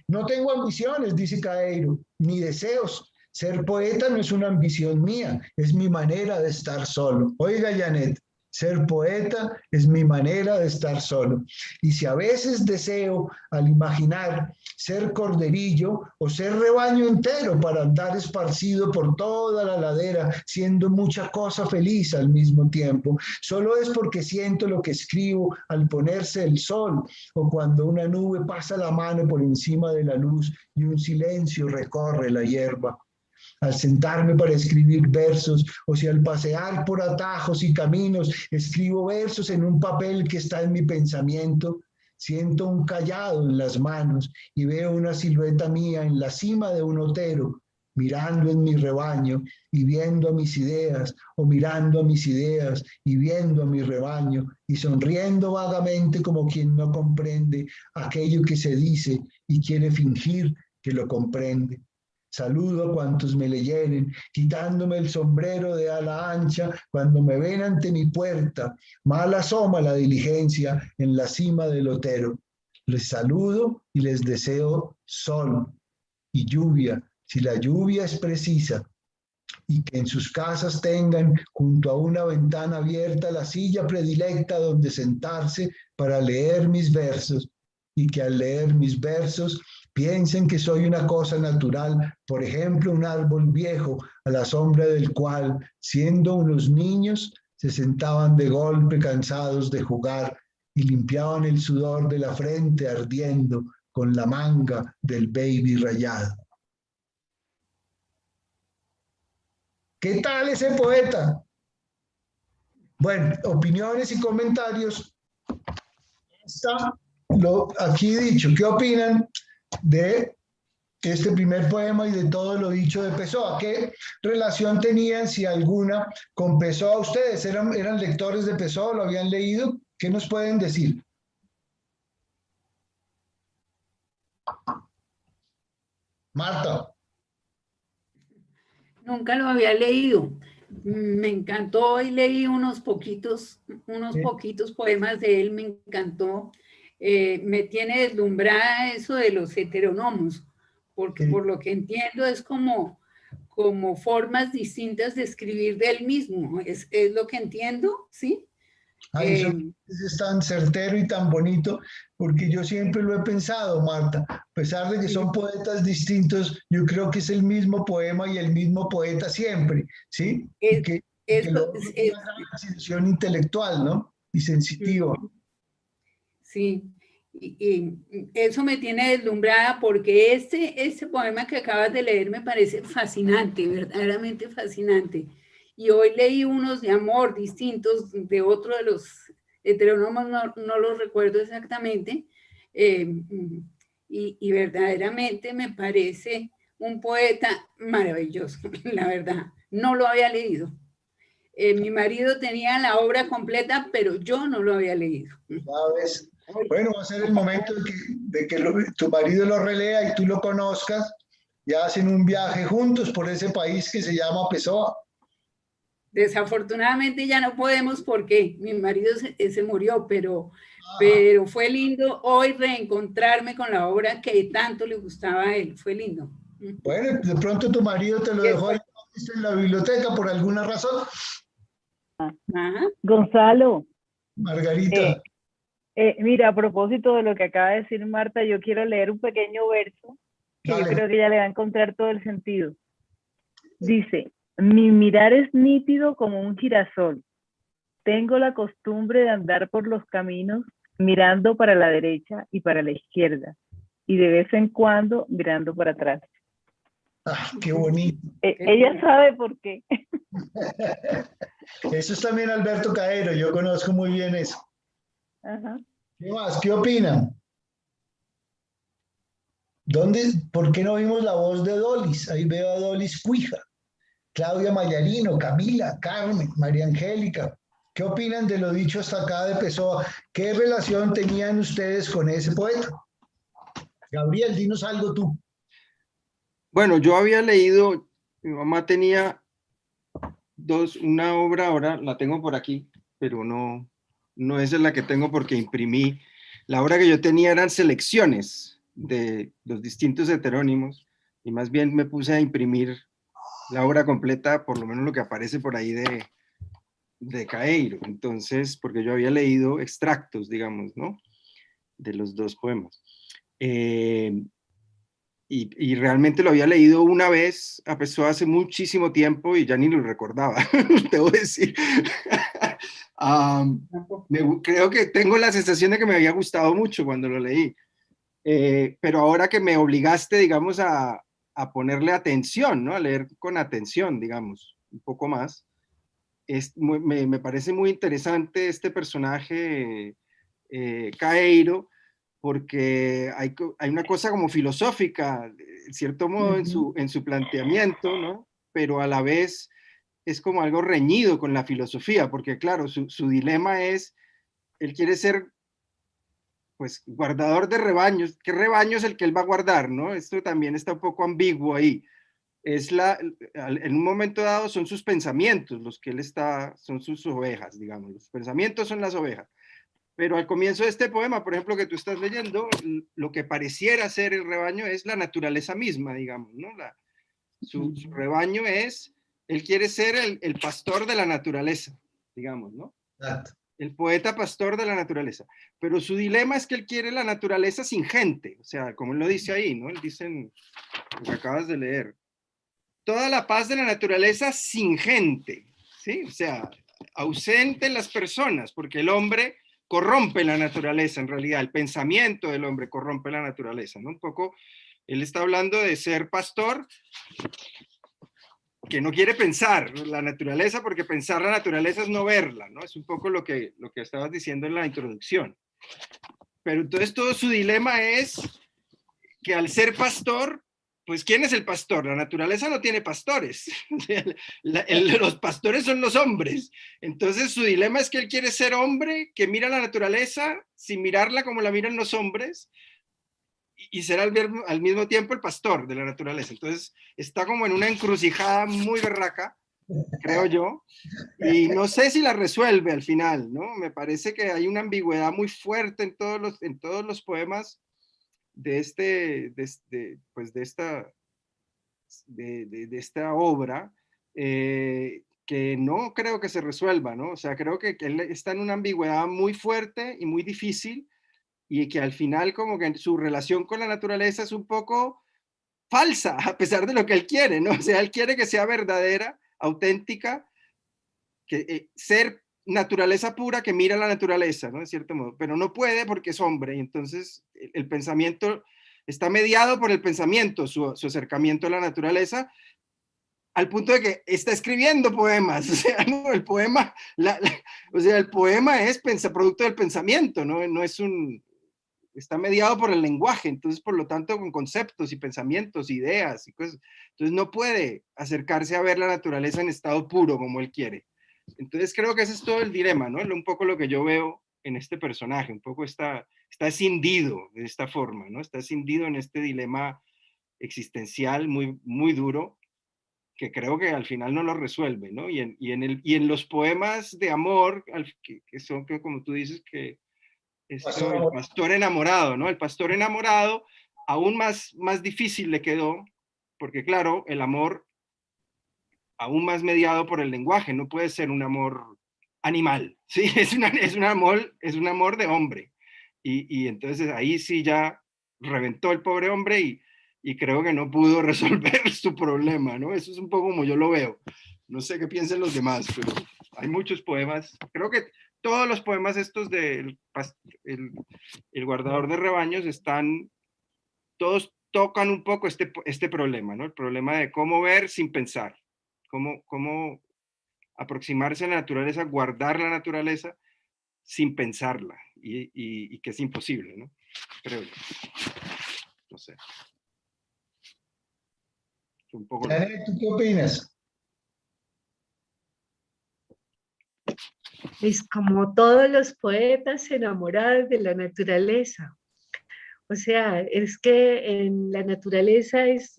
No tengo ambiciones, dice Caeiro, ni deseos. Ser poeta no es una ambición mía, es mi manera de estar solo. Oiga, Janet, Ser poeta es mi manera de estar solo. Y si a veces deseo, al imaginar, ser corderillo o ser rebaño entero para andar esparcido por toda la ladera, siendo mucha cosa feliz al mismo tiempo, solo es porque siento lo que escribo al ponerse el sol o cuando una nube pasa la mano por encima de la luz y un silencio recorre la hierba. Al sentarme para escribir versos, o si al pasear por atajos y caminos escribo versos en un papel que está en mi pensamiento, siento un cayado en las manos y veo una silueta mía en la cima de un otero, mirando en mi rebaño y viendo a mis ideas, o mirando a mis ideas y viendo a mi rebaño, y sonriendo vagamente como quien no comprende aquello que se dice y quiere fingir que lo comprende. Saludo a cuantos me leyeren, quitándome el sombrero de ala ancha cuando me ven ante mi puerta. Mal asoma la diligencia en la cima del otero. Les saludo y les deseo sol y lluvia, si la lluvia es precisa, y que en sus casas tengan junto a una ventana abierta la silla predilecta donde sentarse para leer mis versos, y que al leer mis versos piensen que soy una cosa natural, por ejemplo, un árbol viejo a la sombra del cual, siendo unos niños, se sentaban de golpe cansados de jugar y limpiaban el sudor de la frente ardiendo con la manga del baby rayado. ¿Qué tal ese poeta? Bueno, opiniones y comentarios. Está aquí dicho. ¿Qué opinan de este primer poema y de todo lo dicho de Pessoa? ¿Qué relación tenían, si alguna, con Pessoa ustedes? ¿Eran lectores de Pessoa? ¿Lo habían leído? ¿Qué nos pueden decir? Marta. Nunca lo había leído. Me encantó y leí unos poquitos poemas de él, me encantó. Me tiene deslumbrada eso de los heteronomos, porque por lo que entiendo es como formas distintas de escribir de él mismo, es lo que entiendo, ¿sí? Ay, eso es tan certero y tan bonito, porque yo siempre lo he pensado, Marta. A pesar de que son poetas distintos, yo creo que es el mismo poema y el mismo poeta siempre, ¿sí? Y que lo es una gran decisión intelectual, ¿no? Y sensitiva. Sí, y eso me tiene deslumbrada porque este poema que acabas de leer me parece fascinante, verdaderamente fascinante. Y hoy leí unos de amor distintos de otro de los heterónomos, no los recuerdo exactamente, y verdaderamente me parece un poeta maravilloso, la verdad. No lo había leído. Mi marido tenía la obra completa, pero yo no lo había leído. ¿Sabes? Bueno, va a ser el momento de que tu marido lo relea y tú lo conozcas. Ya hacen un viaje juntos por ese país que se llama Pessoa. Desafortunadamente ya no podemos porque mi marido se murió, pero fue lindo hoy reencontrarme con la obra que tanto le gustaba a él. Fue lindo. Bueno, de pronto tu marido te lo dejó ahí en la biblioteca por alguna razón. Ajá. Gonzalo. Margarita. Mira, a propósito de lo que acaba de decir Marta, yo quiero leer un pequeño verso que Dale. yo creo que ya le va a encontrar todo el sentido. Dice: mi mirar es nítido como un girasol. Tengo la costumbre de andar por los caminos mirando para la derecha y para la izquierda, y de vez en cuando mirando para atrás. Ah, qué bonito. Ella sabe por qué. Eso es también Alberto Caero, yo conozco muy bien eso. Ajá. ¿Qué más? ¿Qué opinan? ¿Por qué no vimos la voz de Dolis? Ahí veo a Dolis Cuija, Claudia Mayarino, Camila, Carmen, María Angélica. ¿Qué opinan de lo dicho hasta acá de Pessoa? ¿Qué relación tenían ustedes con ese poeta? Gabriel, dinos algo tú. Bueno, yo había leído, mi mamá tenía una obra, ahora la tengo por aquí, pero no esa es la que tengo porque imprimí. La obra que yo tenía eran selecciones de los distintos heterónimos y más bien me puse a imprimir la obra completa, por lo menos lo que aparece por ahí de Caeiro. Entonces, porque yo había leído extractos, digamos, ¿no? De los dos poemas. Y realmente lo había leído una vez, empezó hace muchísimo tiempo y ya ni lo recordaba, debo decir. Creo que tengo la sensación de que me había gustado mucho cuando lo leí. Pero ahora que me obligaste, digamos, a ponerle atención, ¿no? A leer con atención, digamos, un poco más. Me parece muy interesante este personaje, Caeiro, porque hay una cosa como filosófica, en cierto modo, en su planteamiento, ¿no? Pero a la vez es como algo reñido con la filosofía, porque claro, su dilema es, él quiere ser, pues, guardador de rebaños. ¿Qué rebaño es el que él va a guardar, no? Esto también está un poco ambiguo ahí. En un momento dado son sus pensamientos los que él está, son sus ovejas, digamos. Los pensamientos son las ovejas. Pero al comienzo de este poema, por ejemplo, que tú estás leyendo, lo que pareciera ser el rebaño es la naturaleza misma, digamos, ¿no? Su rebaño es, él quiere ser el pastor de la naturaleza, digamos, ¿no? El poeta pastor de la naturaleza. Pero su dilema es que él quiere la naturaleza sin gente, o sea, como él lo dice ahí, ¿no? Él dice en lo que acabas de leer. Toda la paz de la naturaleza sin gente, ¿sí? O sea, ausente en las personas, porque el hombre corrompe la naturaleza, en realidad, el pensamiento del hombre corrompe la naturaleza, ¿no? Un poco, él está hablando de ser pastor que no quiere pensar la naturaleza, porque pensar la naturaleza es no verla, ¿no? Es un poco lo que estabas diciendo en la introducción. Pero entonces todo su dilema es que al ser pastor, pues ¿quién es el pastor? La naturaleza no tiene pastores. Los pastores son los hombres. Entonces su dilema es que él quiere ser hombre que mira la naturaleza sin mirarla como la miran los hombres y ser al mismo tiempo el pastor de la naturaleza. Entonces está como en una encrucijada muy berraca, creo yo, y no sé si la resuelve al final, ¿no? Me parece que hay una ambigüedad muy fuerte en todos los poemas de esta obra, que no creo que se resuelva, ¿no? O sea, creo que él está en una ambigüedad muy fuerte y muy difícil, y que al final como que su relación con la naturaleza es un poco falsa, a pesar de lo que él quiere, ¿no? O sea, él quiere que sea verdadera, auténtica, que ser naturaleza pura que mira la naturaleza, ¿no? De cierto modo, pero no puede porque es hombre, y entonces el pensamiento está mediado por el pensamiento, su acercamiento a la naturaleza, al punto de que está escribiendo poemas, o sea, ¿no? El poema, o sea, el poema es producto del pensamiento, ¿no? No es está mediado por el lenguaje, entonces por lo tanto con conceptos y pensamientos, ideas y cosas, entonces no puede acercarse a ver la naturaleza en estado puro como él quiere. Entonces creo que ese es todo el dilema, ¿no? Un poco lo que yo veo en este personaje, un poco está escindido de esta forma, ¿no? Está escindido en este dilema existencial muy, muy duro, que creo que al final no lo resuelve, ¿no? Y en los poemas de amor, que son, como tú dices, que el pastor enamorado, ¿no? El pastor enamorado aún más difícil le quedó, porque claro, el amor aún más mediado por el lenguaje, no puede ser un amor animal, ¿sí? Es un amor de hombre. Y entonces ahí sí ya reventó el pobre hombre y creo que no pudo resolver su problema, ¿no? Eso es un poco como yo lo veo. No sé qué piensen los demás, pero hay muchos poemas. Creo que todos los poemas estos del el guardador de rebaños todos tocan un poco este problema, ¿no? El problema de cómo ver sin pensar, cómo aproximarse a la naturaleza, guardar la naturaleza sin pensarla, y que es imposible, ¿no? Creo yo. No sé. Un poco ¿Tú qué opinas? Es como todos los poetas enamorados de la naturaleza. O sea, es que en la naturaleza es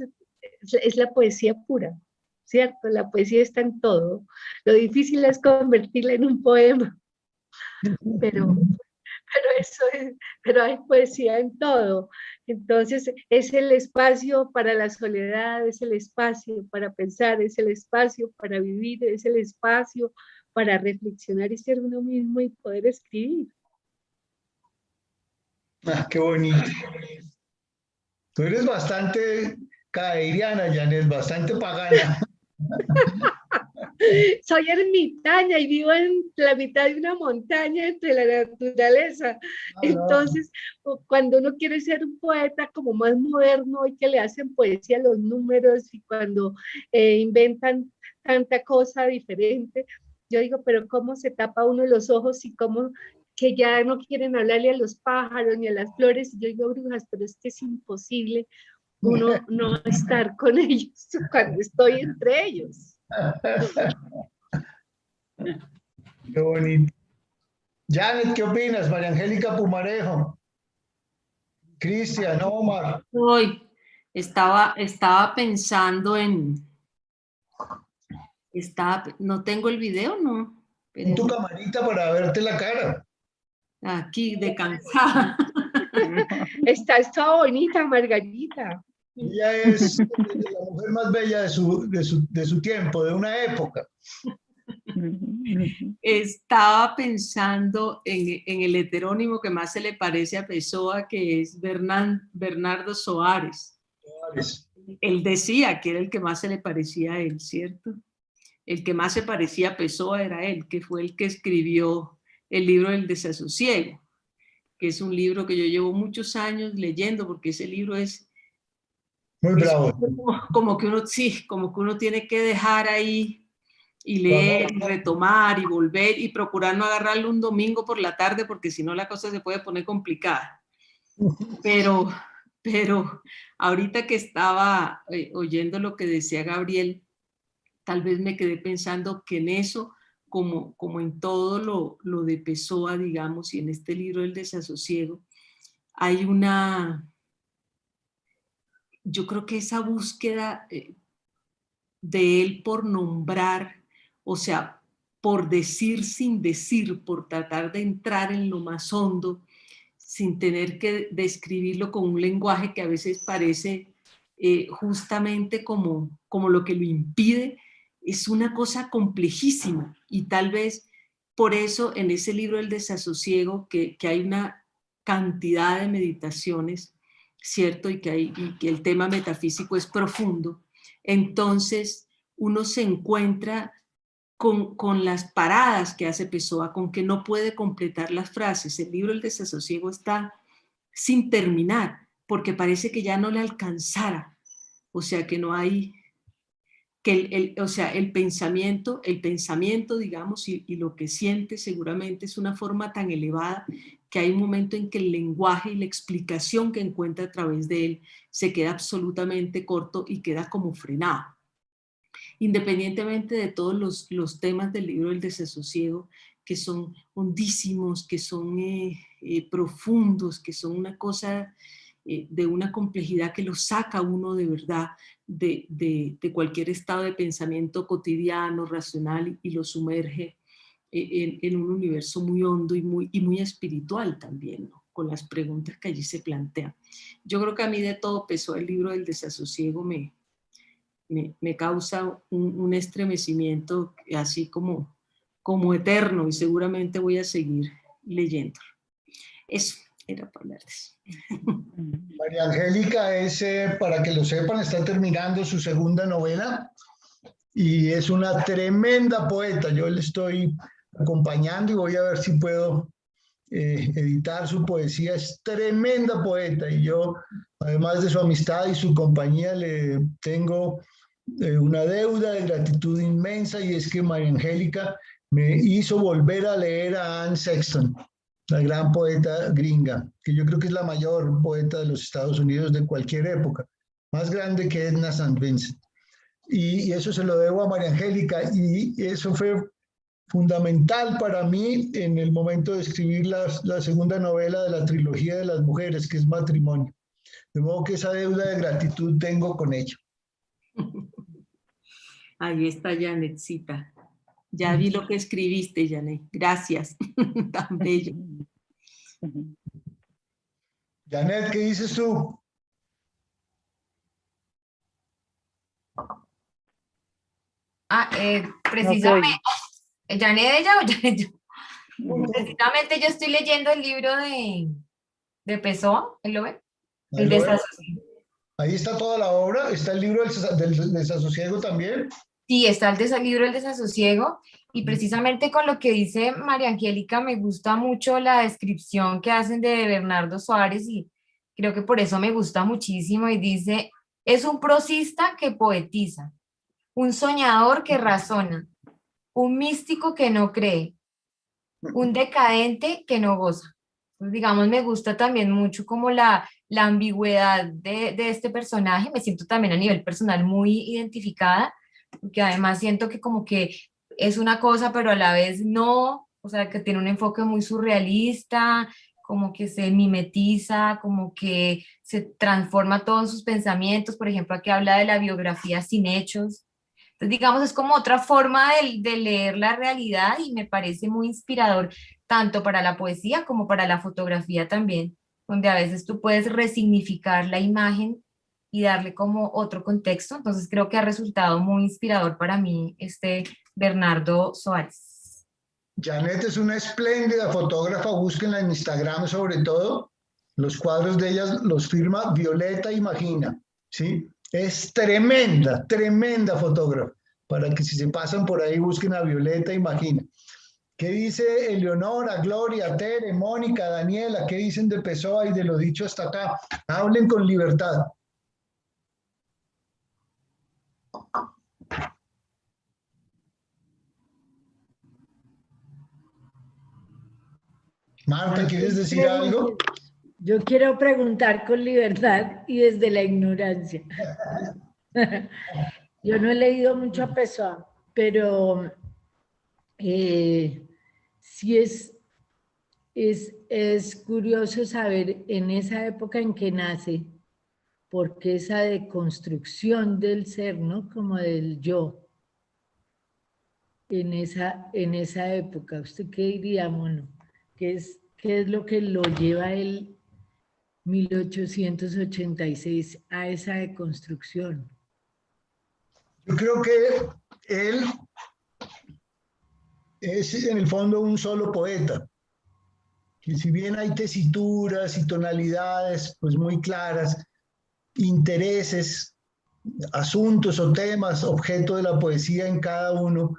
la poesía pura, ¿cierto? La poesía está en todo. Lo difícil es convertirla en un poema, pero pero hay poesía en todo. Entonces, es el espacio para la soledad, es el espacio para pensar, es el espacio para vivir, es el espacio para reflexionar y ser uno mismo y poder escribir. Ah, qué bonito. Tú eres bastante caeriana, Janet, bastante pagana. Soy ermitaña y vivo en la mitad de una montaña entre la naturaleza. Entonces, cuando uno quiere ser un poeta como más moderno y que le hacen poesía a los números y cuando inventan tanta cosa diferente, yo digo, pero ¿cómo se tapa uno los ojos y cómo que ya no quieren hablarle a los pájaros ni a las flores? Y yo digo, brujas, pero es que es imposible uno no estar con ellos cuando estoy entre ellos. Qué bonito. Janet, ¿qué opinas? María Angélica Pumarejo. Cristian, Omar. Hoy estaba pensando no tengo el video, ¿no? En tu camarita para verte la cara. Aquí, de cansada. Estás toda bonita, Margarita. Ella es la mujer más bella de su tiempo, de una época. Estaba pensando en el heterónimo que más se le parece a Pessoa, que es Bernardo Soares. Él decía que era el que más se le parecía a él, ¿cierto? El que más se parecía a Pessoa era él, que fue el que escribió el libro del desasosiego, que es un libro que yo llevo muchos años leyendo, porque ese libro es muy bravo. Como que uno tiene que dejar ahí y leer, y retomar, y volver, y procurar no agarrarlo un domingo por la tarde, porque si no la cosa se puede poner complicada. Pero ahorita que estaba oyendo lo que decía Gabriel, tal vez me quedé pensando que en eso, como en todo lo de Pessoa, digamos, y en este libro del desasosiego, hay yo creo que esa búsqueda de él por nombrar, o sea, por decir sin decir, por tratar de entrar en lo más hondo, sin tener que describirlo con un lenguaje que a veces parece justamente como lo que lo impide, es una cosa complejísima. Y tal vez por eso en ese libro El desasosiego, que hay una cantidad de meditaciones, ¿cierto? Y que el tema metafísico es profundo. Entonces uno se encuentra con las paradas que hace Pessoa, con que no puede completar las frases. El libro El desasosiego está sin terminar, porque parece que ya no le alcanzara. O sea, que no hay, que el pensamiento, digamos, y lo que siente seguramente es una forma tan elevada que hay un momento en que el lenguaje y la explicación que encuentra a través de él se queda absolutamente corto y queda como frenado. Independientemente de todos los temas del libro del desasosiego, que son hondísimos, que son profundos, que son una cosa de una complejidad que lo saca uno de verdad de cualquier estado de pensamiento cotidiano, racional, y lo sumerge en un universo muy hondo y muy espiritual también, ¿no? Con las preguntas que allí se plantean. Yo creo que a mí de todo Pessoa el libro del desasosiego me causa un estremecimiento así como eterno, y seguramente voy a seguir leyéndolo. Eso era para hablarles. María Angélica es, para que lo sepan, está terminando su segunda novela y es una tremenda poeta. Yo le estoy acompañando y voy a ver si puedo editar su poesía. Es tremenda poeta y yo, además de su amistad y su compañía, le tengo una deuda de gratitud inmensa, y es que María Angélica me hizo volver a leer a Anne Sexton, la gran poeta gringa, que yo creo que es la mayor poeta de los Estados Unidos de cualquier época, más grande que Edna St. Vincent. Y eso se lo debo a María Angélica, y eso fue fundamental para mí en el momento de escribir la segunda novela de la trilogía de las mujeres, que es Matrimonio. De modo que esa deuda de gratitud tengo con ella. Ahí está Janetcita. Ya vi lo que escribiste, Janet. Gracias. Tan bello. Janet, ¿qué dices tú? Precisamente, ¿Janet ella o Janet yo? Precisamente yo estoy leyendo el libro de Pessoa, ¿él lo ve? Ahí El lo ven. desasosiego. Ahí está toda la obra, está el libro del desasosiego también. Sí, está el libro El desasosiego, y precisamente con lo que dice María Angélica, me gusta mucho la descripción que hacen de Bernardo Soares, y creo que por eso me gusta muchísimo, y dice, es un prosista que poetiza, un soñador que razona, un místico que no cree, un decadente que no goza. Entonces, digamos, me gusta también mucho como la ambigüedad de este personaje, me siento también a nivel personal muy identificada, porque además siento que como que es una cosa, pero a la vez no, o sea, que tiene un enfoque muy surrealista, como que se mimetiza, como que se transforma todos sus pensamientos, por ejemplo, aquí habla de la biografía sin hechos. Entonces, digamos, es como otra forma de leer la realidad y me parece muy inspirador, tanto para la poesía como para la fotografía también, donde a veces tú puedes resignificar la imagen y darle como otro contexto. Entonces creo que ha resultado muy inspirador para mí este Bernardo Soares. Janet es una espléndida fotógrafa, búsquenla en Instagram sobre todo. Los cuadros de ella los firma Violeta Imagina, ¿sí? Es tremenda, tremenda fotógrafa. Para que si se pasan por ahí busquen a Violeta Imagina. ¿Qué dice Eleonora, Gloria, Tere, Mónica, Daniela? ¿Qué dicen de Pessoa y de lo dicho hasta acá? Hablen con libertad. Marta, ¿quieres decir algo? Yo quiero preguntar con libertad y desde la ignorancia. Yo no he leído mucho a Pessoa, pero sí es curioso saber en esa época en que nace, porque esa deconstrucción del ser, ¿no? Como del yo, en esa época. ¿Usted qué diría, Mono? ¿Qué es lo que lo lleva a él 1886 a esa deconstrucción? Yo creo que él es en el fondo un solo poeta, que si bien hay tesituras y tonalidades pues muy claras, intereses, asuntos o temas, objeto de la poesía en cada uno,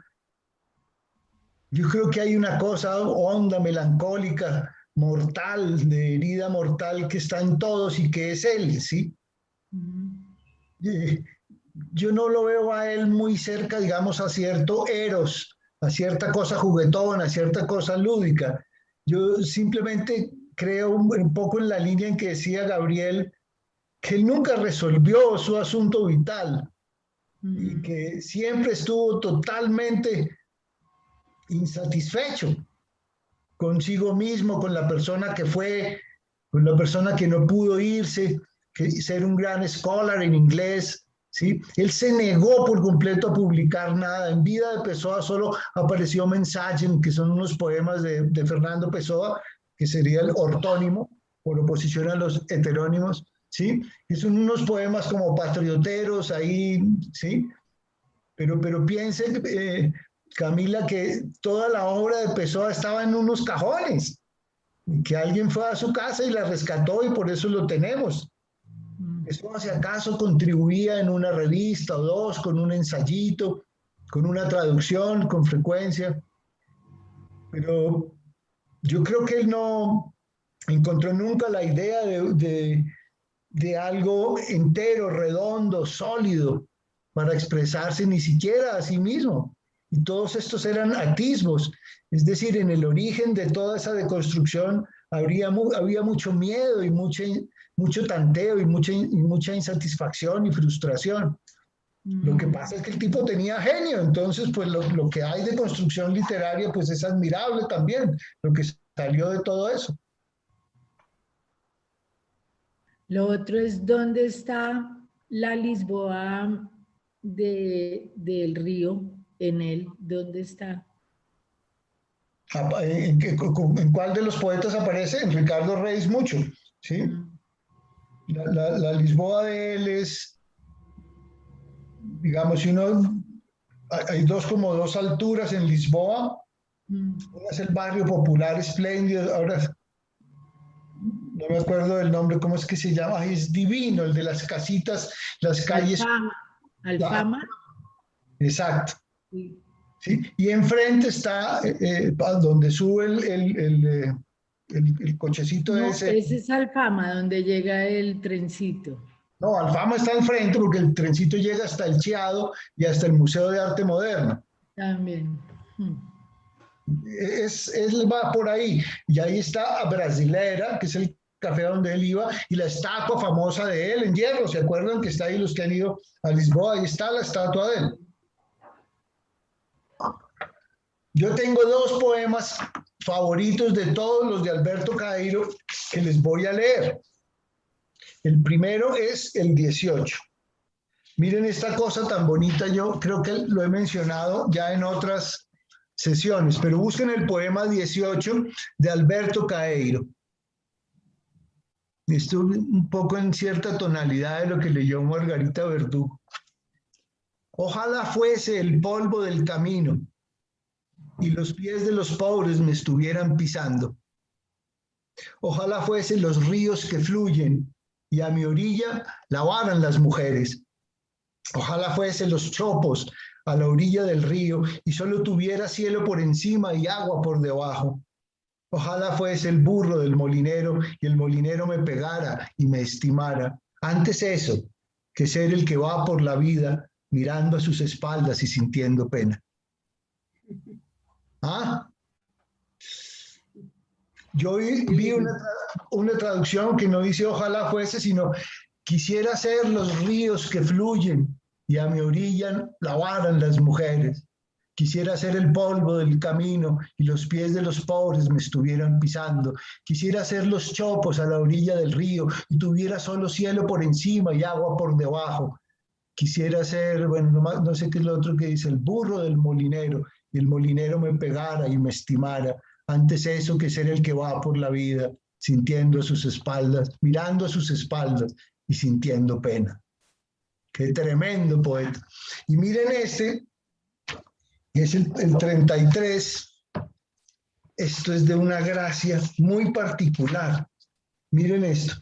yo creo que hay una cosa honda, melancólica, mortal, de herida mortal que está en todos y que es él, ¿sí? Yo no lo veo a él muy cerca, digamos, a cierto eros, a cierta cosa juguetona, a cierta cosa lúdica. Yo simplemente creo un poco en la línea en que decía Gabriel, que él nunca resolvió su asunto vital y que siempre estuvo totalmente insatisfecho consigo mismo, con la persona que fue, con la persona que no pudo irse, que ser un gran scholar en inglés, ¿sí? Él se negó por completo a publicar nada. En vida de Pessoa solo apareció Mensagen, que son unos poemas de Fernando Pessoa, que sería el ortónimo, por oposición a los heterónimos, ¿sí? Que son unos poemas como patrioteros ahí, ¿sí? Pero piense, Camila, que toda la obra de Pessoa estaba en unos cajones, que alguien fue a su casa y la rescató y por eso lo tenemos. Pessoa, si acaso, contribuía en una revista o dos, con un ensayito, con una traducción, con frecuencia, pero yo creo que él no encontró nunca la idea de algo entero, redondo, sólido, para expresarse ni siquiera a sí mismo. Y todos estos eran atisbos, es decir, en el origen de toda esa deconstrucción había mucho miedo y mucho tanteo y mucha insatisfacción y frustración. Lo que pasa es que el tipo tenía genio, entonces pues lo que hay de construcción literaria pues es admirable también, lo que salió de todo eso. Lo otro es dónde está la Lisboa del río, en él, ¿dónde está? ¿En cuál de los poetas aparece? En Ricardo Reis mucho, ¿sí? La Lisboa de él es, digamos, si uno hay como dos alturas en Lisboa. Una es el barrio popular espléndido, ahora no me acuerdo del nombre, ¿cómo es que se llama? Ay, es divino, el de las casitas, las calles. Alfama. Exacto. Sí. ¿Sí? Y enfrente está donde sube el cochecito No, ese. ese es Alfama, donde llega el trencito. No, Alfama está al frente porque el trencito llega hasta el Chiado y hasta el Museo de Arte Moderno. También. Él va por ahí. Y ahí está a Brasileira, que es el café donde él iba, y la estatua famosa de él en hierro. ¿Se acuerdan que está ahí los que han ido a Lisboa? Ahí está la estatua de él. Yo tengo dos poemas favoritos de todos los de Alberto Caeiro que les voy a leer. El primero es el 18. Miren esta cosa tan bonita, yo creo que lo he mencionado ya en otras sesiones, pero busquen el poema 18 de Alberto Caeiro. Esto un poco en cierta tonalidad de lo que leyó Margarita Verdugo. Ojalá fuese el polvo del camino y los pies de los pobres me estuvieran pisando. Ojalá fuesen los ríos que fluyen y a mi orilla lavaran las mujeres. Ojalá fuesen los chopos a la orilla del río y solo tuviera cielo por encima y agua por debajo. Ojalá fuese el burro del molinero y el molinero me pegara y me estimara. Antes eso, que ser el que va por la vida mirando a sus espaldas y sintiendo pena. ¿Ah? Yo vi una traducción que no dice ojalá fuese, sino quisiera ser los ríos que fluyen y a mi orilla lavaran las mujeres. Quisiera ser el polvo del camino y los pies de los pobres me estuvieran pisando. Quisiera ser los chopos a la orilla del río y tuviera solo cielo por encima y agua por debajo. Quisiera ser, bueno, no sé qué es lo otro que dice, el burro del molinero y el molinero me pegara y me estimara. Antes eso que ser el que va por la vida, sintiendo a sus espaldas, mirando a sus espaldas y sintiendo pena. Qué tremendo poeta. Y miren este, es el 33. Esto es de una gracia muy particular. Miren esto.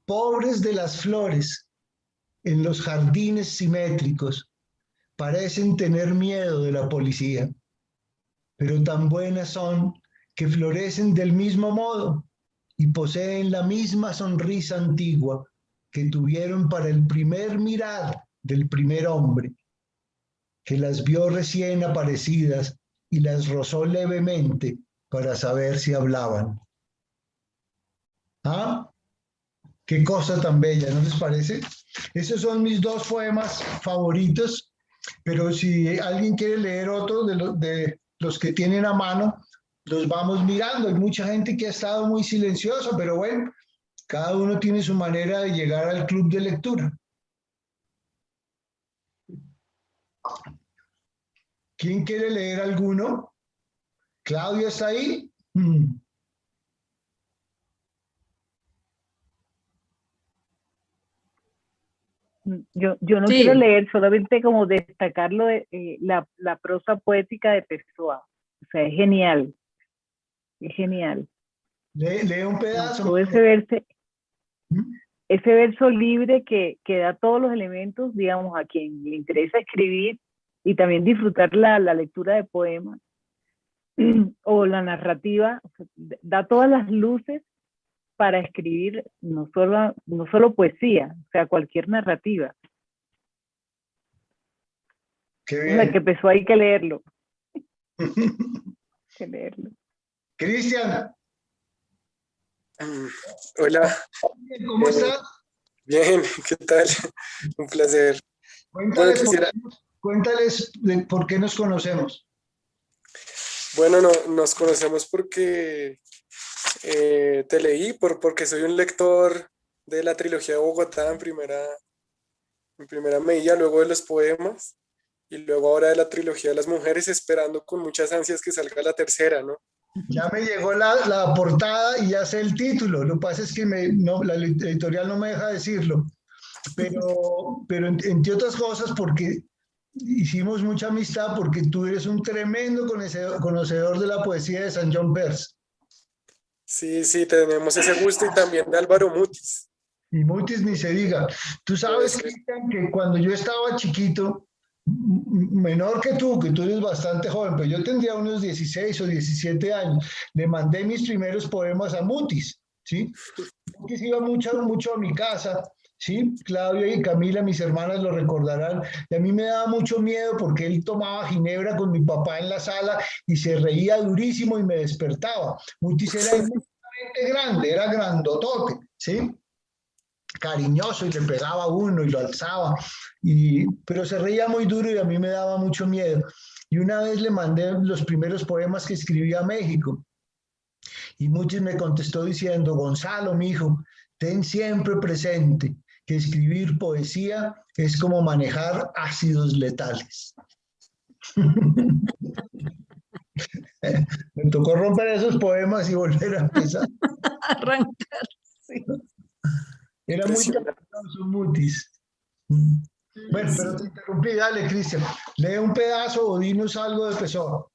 Pobres de las flores en los jardines simétricos, parecen tener miedo de la policía, pero tan buenas son que florecen del mismo modo y poseen la misma sonrisa antigua que tuvieron para el primer mirar del primer hombre, que las vio recién aparecidas y las rozó levemente para saber si hablaban. ¿Ah? Qué cosa tan bella, ¿no les parece? Esos son mis dos poemas favoritos, pero si alguien quiere leer otro de los que tienen a mano, los vamos mirando. Hay mucha gente que ha estado muy silenciosa, pero bueno, cada uno tiene su manera de llegar al club de lectura. ¿Quién quiere leer alguno? ¿Claudia está ahí? Yo no quiero leer, solamente como destacarlo de la prosa poética de Pessoa. O sea, es genial. Es genial. Lee un pedazo. Todo ese verso libre que da todos los elementos, digamos, a quien le interesa escribir y también disfrutar la lectura de poemas o la narrativa, o sea, da todas las luces para escribir no solo poesía, o sea, cualquier narrativa. Qué bien. O sea, que empezó hay que leerlo. Que leerlo. Cristian. Hola. ¿Cómo estás? Bien, ¿qué tal? Un placer. Cuéntales por qué nos conocemos. Bueno, nos conocemos porque te leí, porque soy un lector de la trilogía de Bogotá en primera medida, luego de los poemas, y luego ahora de la trilogía de las mujeres, esperando con muchas ansias que salga la tercera, ¿no? Ya me llegó la portada y ya sé el título. Lo que pasa es que la editorial no me deja decirlo. pero entre otras cosas porque hicimos mucha amistad, porque tú eres un tremendo conocedor de la poesía de San John Peirce. Sí, sí, tenemos ese gusto, y también de Álvaro Mutis. Y Mutis ni se diga. Tú sabes, Cristian, que cuando yo estaba chiquito, menor que tú eres bastante joven, pero yo tendría unos 16 o 17 años, le mandé mis primeros poemas a Mutis, ¿sí? Mutis iba mucho a mi casa, ¿sí? Claudia y Camila, mis hermanas, lo recordarán, y a mí me daba mucho miedo porque él tomaba ginebra con mi papá en la sala y se reía durísimo y me despertaba. Mutis era inmensamente grande, era grandotote, ¿sí? Cariñoso, y le pegaba a uno y lo alzaba, pero se reía muy duro y a mí me daba mucho miedo. Y una vez le mandé los primeros poemas que escribí a México, y Mutis me contestó diciendo: Gonzalo, mijo, ten siempre presente que escribir poesía es como manejar ácidos letales. Me tocó romper esos poemas y volver a empezar. Arrancar, sí. Era muy talentoso Mutis. Bueno, pero te interrumpí. Dale, Cristian. Lee un pedazo o dinos algo de Pessoa.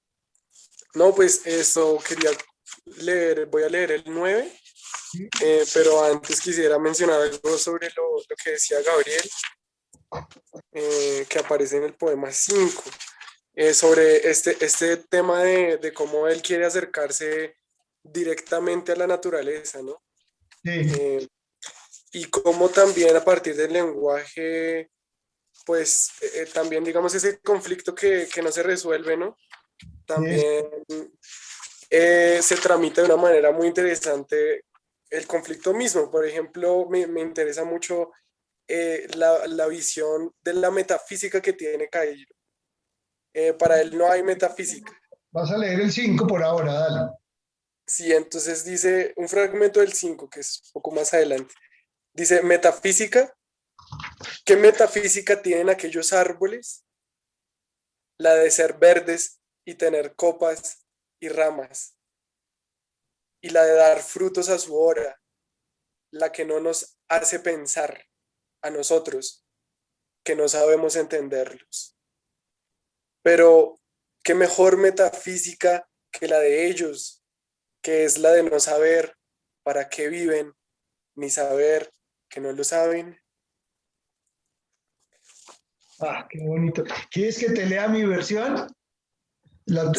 No, pues eso quería leer, voy a leer el 9, pero antes quisiera mencionar algo sobre lo que decía Gabriel, que aparece en el poema 5, sobre este tema de cómo él quiere acercarse directamente a la naturaleza, ¿no? Sí. Y cómo también a partir del lenguaje, pues también digamos ese conflicto que no se resuelve, ¿no? También se tramita de una manera muy interesante el conflicto mismo. Por ejemplo, me interesa mucho la visión de la metafísica que tiene Cairo. Para él no hay metafísica. Vas a leer el 5 por ahora, dale. Sí, entonces dice un fragmento del 5, que es un poco más adelante. Dice: metafísica. ¿Qué metafísica tienen aquellos árboles? La de ser verdes y tener copas y ramas, y la de dar frutos a su hora, la que no nos hace pensar a nosotros, que no sabemos entenderlos. Pero qué mejor metafísica que la de ellos, que es la de no saber para qué viven, ni saber que no lo saben. Ah, qué bonito. ¿Quieres que te lea mi versión? La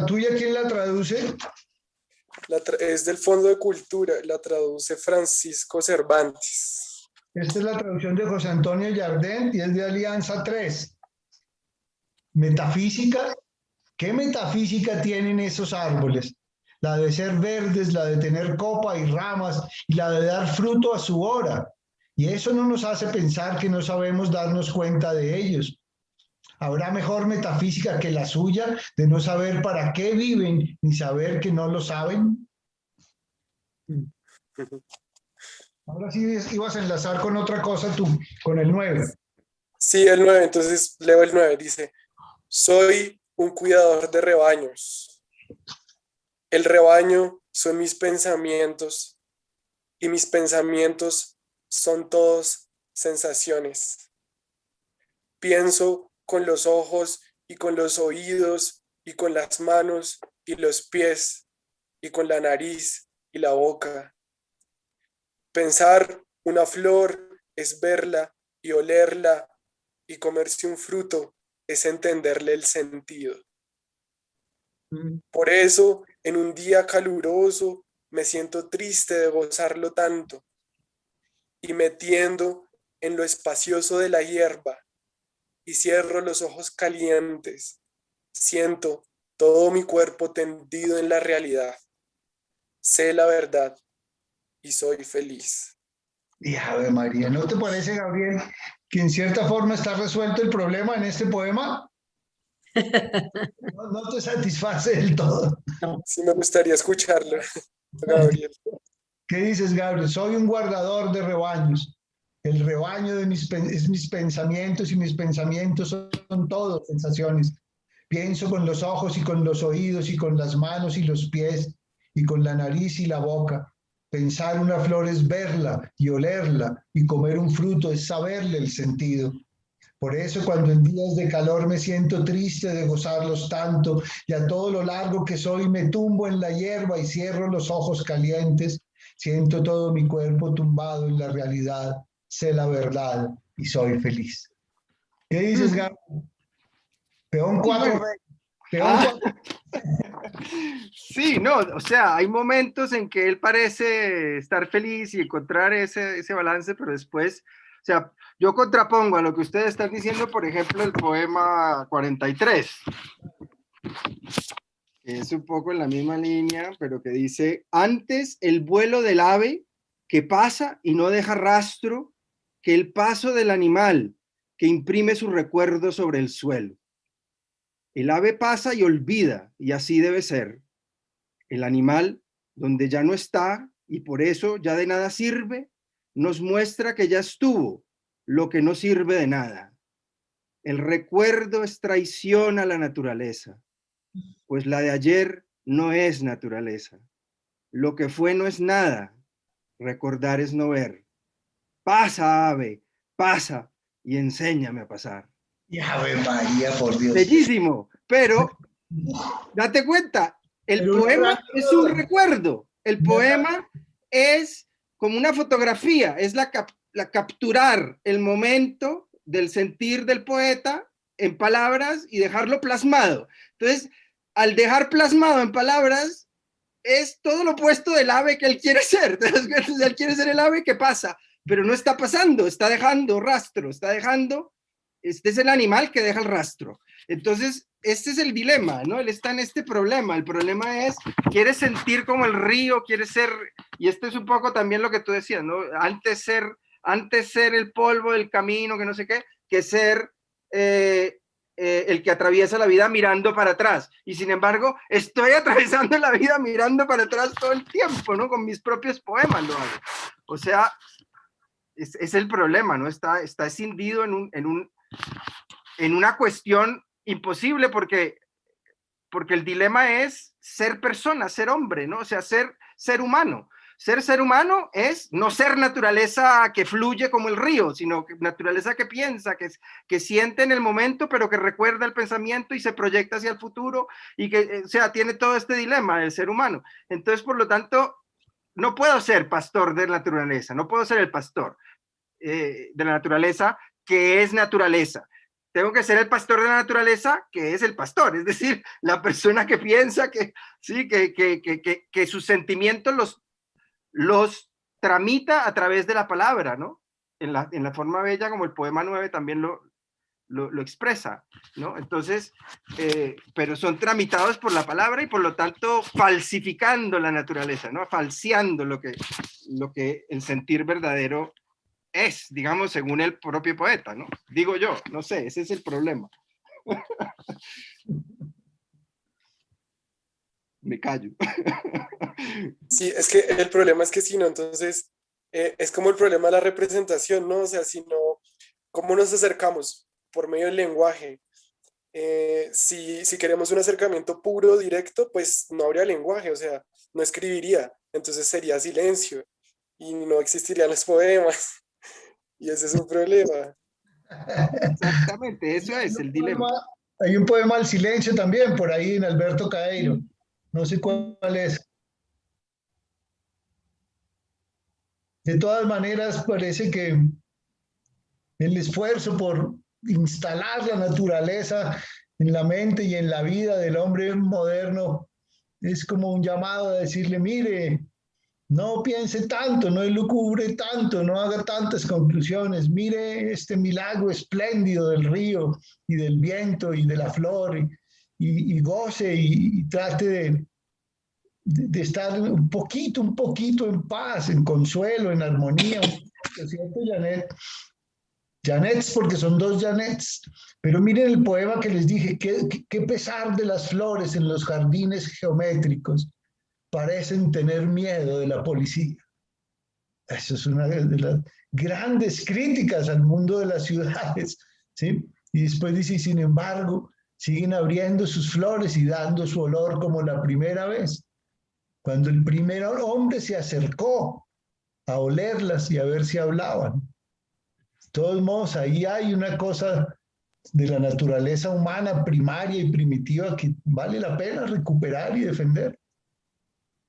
tuya, ¿quién la traduce? Es del Fondo de Cultura, la traduce Francisco Cervantes. Esta es la traducción de José Antonio Yardén y es de Alianza 3. Metafísica. ¿Qué metafísica tienen esos árboles? La de ser verdes, la de tener copa y ramas, y la de dar fruto a su hora. Y eso no nos hace pensar que no sabemos darnos cuenta de ellos. ¿Habrá mejor metafísica que la suya, de no saber para qué viven, ni saber que no lo saben? Ahora sí ibas a enlazar con otra cosa tú, con el 9. Sí, el 9, entonces leo el 9, dice: soy un cuidador de rebaños. El rebaño son mis pensamientos, y mis pensamientos son todos sensaciones. Pienso con los ojos y con los oídos y con las manos y los pies y con la nariz y la boca. Pensar una flor es verla y olerla, y comerse un fruto es entenderle el sentido. Por eso, en un día caluroso, me siento triste de gozarlo tanto, y me tiendo en lo espacioso de la hierba, y cierro los ojos calientes. Siento todo mi cuerpo tendido en la realidad. Sé la verdad y soy feliz. Y Ave María, ¿no te parece, Gabriel, que en cierta forma está resuelto el problema en este poema? No te satisface del todo. Sí, me gustaría escucharlo, Gabriel. ¿Qué dices, Gabriel? Soy un guardador de rebaños. El rebaño es mis pensamientos, y mis pensamientos son todos sensaciones. Pienso con los ojos y con los oídos y con las manos y los pies y con la nariz y la boca. Pensar una flor es verla y olerla, y comer un fruto es saberle el sentido. Por eso cuando en días de calor me siento triste de gozarlos tanto, y a todo lo largo que soy me tumbo en la hierba y cierro los ojos calientes, siento todo mi cuerpo tumbado en la realidad, sé la verdad y soy feliz. ¿Qué dices, Gabo? Peón 4 rey. Peón 4. Sí, no, o sea, hay momentos en que él parece estar feliz y encontrar ese balance, pero después, o sea, yo contrapongo a lo que ustedes están diciendo, por ejemplo, el poema 43, que es un poco en la misma línea, pero que dice: antes el vuelo del ave que pasa y no deja rastro que el paso del animal que imprime su recuerdo sobre el suelo. El ave pasa y olvida, y así debe ser. El animal, donde ya no está y por eso ya de nada sirve, nos muestra que ya estuvo, lo que no sirve de nada. El recuerdo es traición a la naturaleza, pues la de ayer no es naturaleza. Lo que fue no es nada, recordar es no ver. Pasa, ave, pasa y enséñame a pasar. Y Ave María, por Dios. Bellísimo, pero date cuenta, el poema es un recuerdo, el poema es como una fotografía, es la capturar el momento del sentir del poeta en palabras y dejarlo plasmado. Entonces, al dejar plasmado en palabras, es todo lo opuesto del ave que él quiere ser. Entonces, él quiere ser el ave que pasa, pero no está pasando, está dejando rastro, está dejando, este es el animal que deja el rastro. Entonces, este es el dilema, ¿no? Él está en este problema. El problema es, quiere sentir como el río, quiere ser, y esto es un poco también lo que tú decías, ¿no? Antes ser el polvo del camino, que no sé qué, que ser el que atraviesa la vida mirando para atrás. Y sin embargo, estoy atravesando la vida mirando para atrás todo el tiempo, ¿no? Con mis propios poemas lo hago. O sea, es el problema, ¿no? Está escindido en una cuestión imposible porque el dilema es ser persona, ser hombre, ¿no? O sea, ser humano. Ser humano es no ser naturaleza que fluye como el río, sino naturaleza que piensa, que siente en el momento, pero que recuerda el pensamiento y se proyecta hacia el futuro y que, o sea, tiene todo este dilema del ser humano. Entonces, por lo tanto, no puedo ser pastor de la naturaleza, no puedo ser el pastor de la naturaleza que es naturaleza. Tengo que ser el pastor de la naturaleza, que es el pastor, es decir, la persona que piensa que sus sentimientos los tramita a través de la palabra, ¿no? En la forma bella como el poema 9 también lo expresa, ¿no? Entonces, pero son tramitados por la palabra y por lo tanto falsificando la naturaleza, ¿no? Falseando lo que el sentir verdadero es, digamos, según el propio poeta, ¿no? Digo yo, no sé, ese es el problema. Me callo. Sí, es que el problema es que si no, entonces es como el problema de la representación, ¿no? O sea, si no, ¿cómo nos acercamos? Por medio del lenguaje. Si queremos un acercamiento puro, directo, pues no habría lenguaje, o sea, no escribiría, entonces sería silencio y no existirían los poemas. Y ese es un problema. Exactamente, eso es el dilema. Hay un poema al silencio también, por ahí en Alberto Caeiro. No sé cuál es. De todas maneras, parece que el esfuerzo por instalar la naturaleza en la mente y en la vida del hombre moderno es como un llamado a decirle, mire, no piense tanto, no elucubre tanto, no haga tantas conclusiones, mire este milagro espléndido del río y del viento y de la flor y goce y trate de estar un poquito en paz, en consuelo, en armonía, ¿cierto, Janet? Janets, porque son dos Janets, pero miren el poema que les dije, qué pesar de las flores en los jardines geométricos, parecen tener miedo de la policía. Eso es una de las grandes críticas al mundo de las ciudades, ¿sí? Y después dice, sin embargo, siguen abriendo sus flores y dando su olor como la primera vez. cuando el primer hombre se acercó a olerlas y a ver si hablaban. De todos modos, ahí hay una cosa de la naturaleza humana primaria y primitiva que vale la pena recuperar y defender.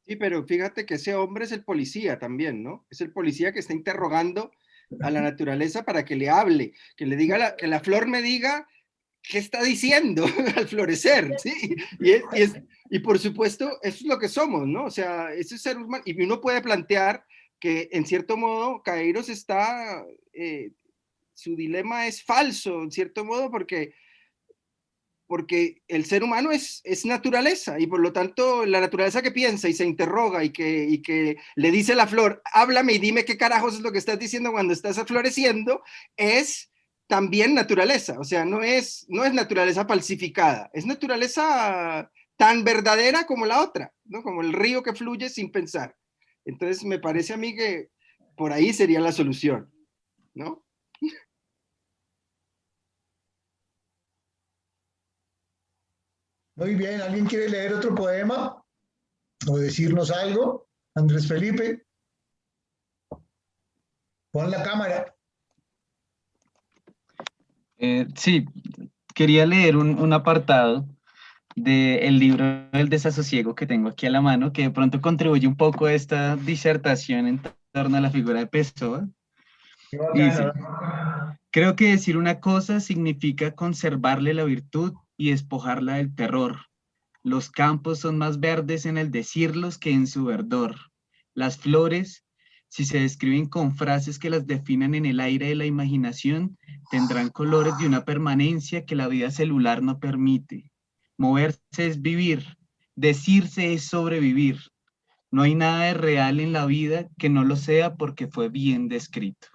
Sí, pero fíjate que ese hombre es el policía también, ¿no? Es el policía que está interrogando a la naturaleza para que le hable, que le diga, que la flor me diga qué está diciendo al florecer, ¿sí? Y por supuesto, eso es lo que somos, ¿no? O sea, ese ser humano, y uno puede plantear que en cierto modo Caeiros está, su dilema es falso, en cierto modo, porque el ser humano es naturaleza, y por lo tanto la naturaleza que piensa y se interroga y que le dice a la flor, háblame y dime qué carajos es lo que estás diciendo cuando estás floreciendo, es también naturaleza. O sea, no es naturaleza falsificada, es naturaleza tan verdadera como la otra, ¿no? Como el río que fluye sin pensar. Entonces me parece a mí que por ahí sería la solución, ¿no? Muy bien, ¿alguien quiere leer otro poema o decirnos algo? Andrés Felipe, pon la cámara. Sí, quería leer un apartado del libro El desasosiego que tengo aquí a la mano, que de pronto contribuye un poco a esta disertación en torno a la figura de Pessoa. Dice, creo que decir una cosa significa conservarle la virtud y despojarla del terror. Los campos son más verdes en el decirlos que en su verdor. Las flores, si se describen con frases que las definan en el aire de la imaginación, tendrán colores de una permanencia que la vida celular no permite. Moverse es vivir, decirse es sobrevivir. No hay nada de real en la vida que no lo sea porque fue bien descrito.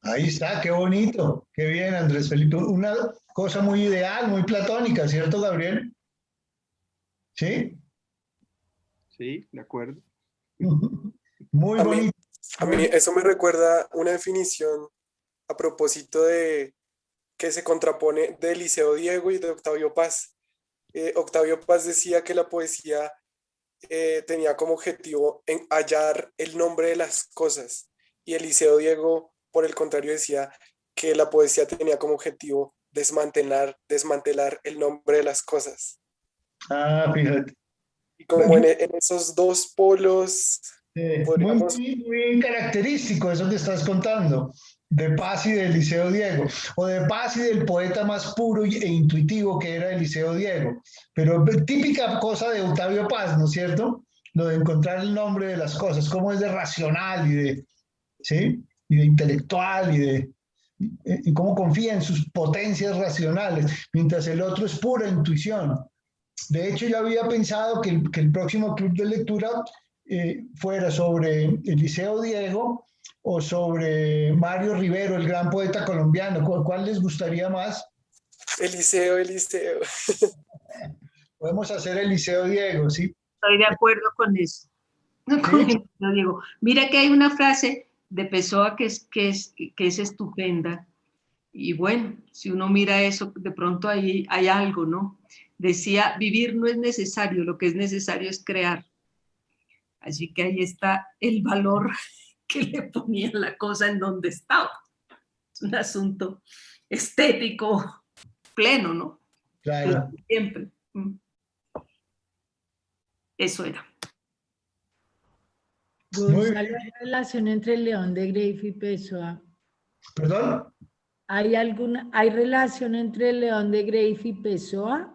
Ahí está, qué bonito, qué bien, Andrés Felipe. Una cosa muy ideal, muy platónica, ¿cierto, Gabriel? ¿Sí? Sí, de acuerdo. Muy bonito. A mí eso me recuerda una definición a propósito de que se contrapone de Eliseo Diego y de Octavio Paz. Octavio Paz decía que la poesía tenía como objetivo hallar el nombre de las cosas, y Eliseo Diego, por el contrario, decía que la poesía tenía como objetivo desmantelar el nombre de las cosas. Ah, fíjate. Y como en esos dos polos, podríamos... muy característico eso que estás contando, de Paz y de Eliseo Diego, o de Paz y del poeta más puro e intuitivo que era Eliseo Diego, pero típica cosa de Octavio Paz, ¿no es cierto? Lo de encontrar el nombre de las cosas, cómo es de racional ¿sí? Y de intelectual y cómo confía en sus potencias racionales, mientras el otro es pura intuición. De hecho, yo había pensado que el próximo club de lectura fuera sobre Eliseo Diego o sobre Mario Rivero, el gran poeta colombiano. ¿Cuál les gustaría más? Eliseo. Podemos hacer Eliseo Diego, ¿sí? Estoy de acuerdo con eso. Con Eliseo Diego. Mira que hay una frase de Pessoa que es estupenda. Y bueno, si uno mira eso, de pronto ahí hay algo, ¿no? Decía, vivir no es necesario, lo que es necesario es crear. Así que ahí está el valor que le ponía la cosa en donde estaba. Es un asunto estético pleno, ¿no? Claro. Siempre. Eso era. Gonzalo, ¿hay relación entre León de Greiff y Pessoa? ¿Perdón? ¿Hay relación entre León de Greiff y Pessoa?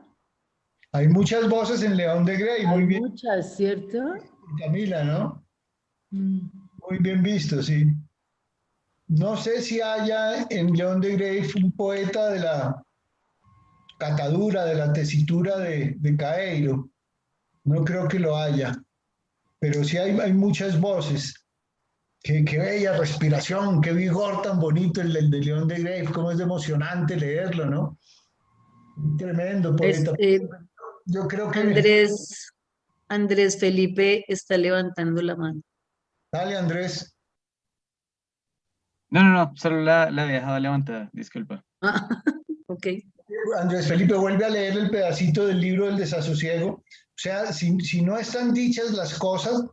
Hay muchas voces en León de Grey, muy bien. Muchas, ¿cierto? Camila, ¿no? Muy bien visto, sí. No sé si haya en León de Grey un poeta de la catadura, de la tesitura de Caeiro. No creo que lo haya, pero sí hay muchas voces. Qué bella respiración, qué vigor tan bonito el de León de Grey, cómo es emocionante leerlo, ¿no? Tremendo poeta. Yo creo que... Andrés Felipe está levantando la mano. Dale, Andrés. No, solo la había dejado levantada, disculpa. Ok. Andrés Felipe, vuelve a leer el pedacito del libro del desasosiego. O sea, si no están dichas las cosas,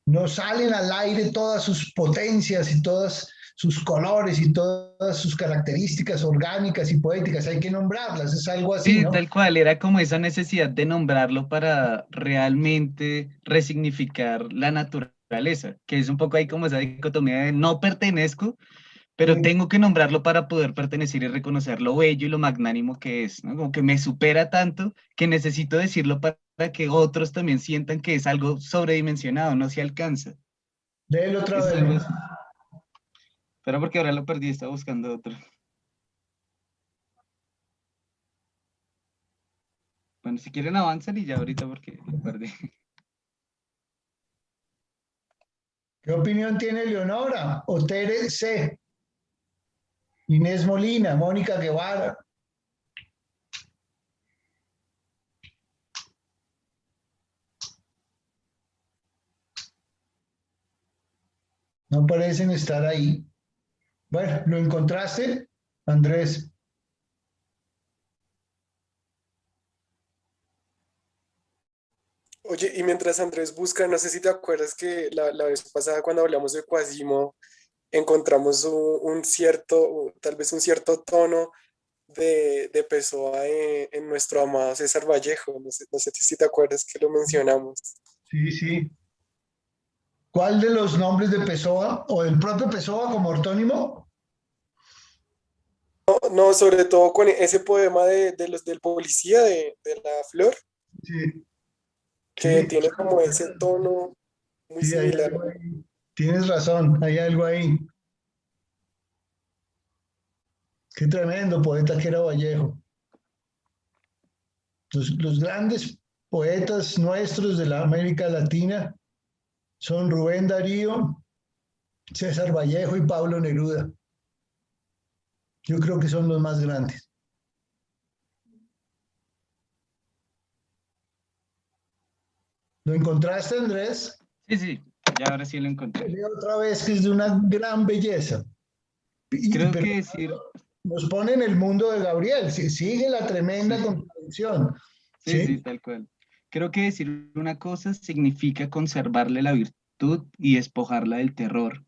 no salen al aire todas sus potencias y todas sus colores y todas sus características orgánicas y poéticas. Hay que nombrarlas, es algo así, Sí, ¿no? tal cual, era como esa necesidad de nombrarlo para realmente resignificar la naturaleza, que es un poco ahí como esa dicotomía de no pertenezco, pero Sí. tengo que nombrarlo para poder pertenecer y reconocer lo bello y lo magnánimo que es, ¿no? Como que me supera tanto que necesito decirlo para que otros también sientan que es algo sobredimensionado, no se alcanza. Léelo otra Es vez. algo así. Pero porque ahora lo perdí, estaba buscando otro. Bueno, si quieren avanzan y ya ahorita porque lo perdí. ¿Qué opinión tiene Leonora? O Tere C. Inés Molina, Mónica Guevara. No parecen estar ahí. Bueno, ¿lo encontraste, Andrés? Oye, y mientras Andrés busca, no sé si te acuerdas que la vez pasada cuando hablamos de Quasimo, encontramos un cierto, tal vez un cierto tono de Pessoa en nuestro amado César Vallejo. No sé si te acuerdas que lo mencionamos. Sí, sí. ¿Cuál de los nombres de Pessoa o del propio Pessoa como ortónimo? No, no, sobre todo con ese poema de los del policía de la flor, Sí, que sí, tiene como ese tono muy sí, hay similar. algo ahí. Tienes razón, hay algo ahí. Qué tremendo poeta que era Vallejo. Los grandes poetas nuestros de la América Latina son Rubén Darío, César Vallejo y Pablo Neruda. Yo creo que son los más grandes. ¿Lo encontraste, Andrés? Sí, sí, ya ahora sí lo encontré. Leo otra vez que es de una gran belleza. Creo Pero que decir, nos pone en el mundo de Gabriel, sigue la tremenda sí, contradicción. sí, sí, ¿Sí? tal cual. Creo que decir una cosa significa conservarle la virtud y despojarla del terror.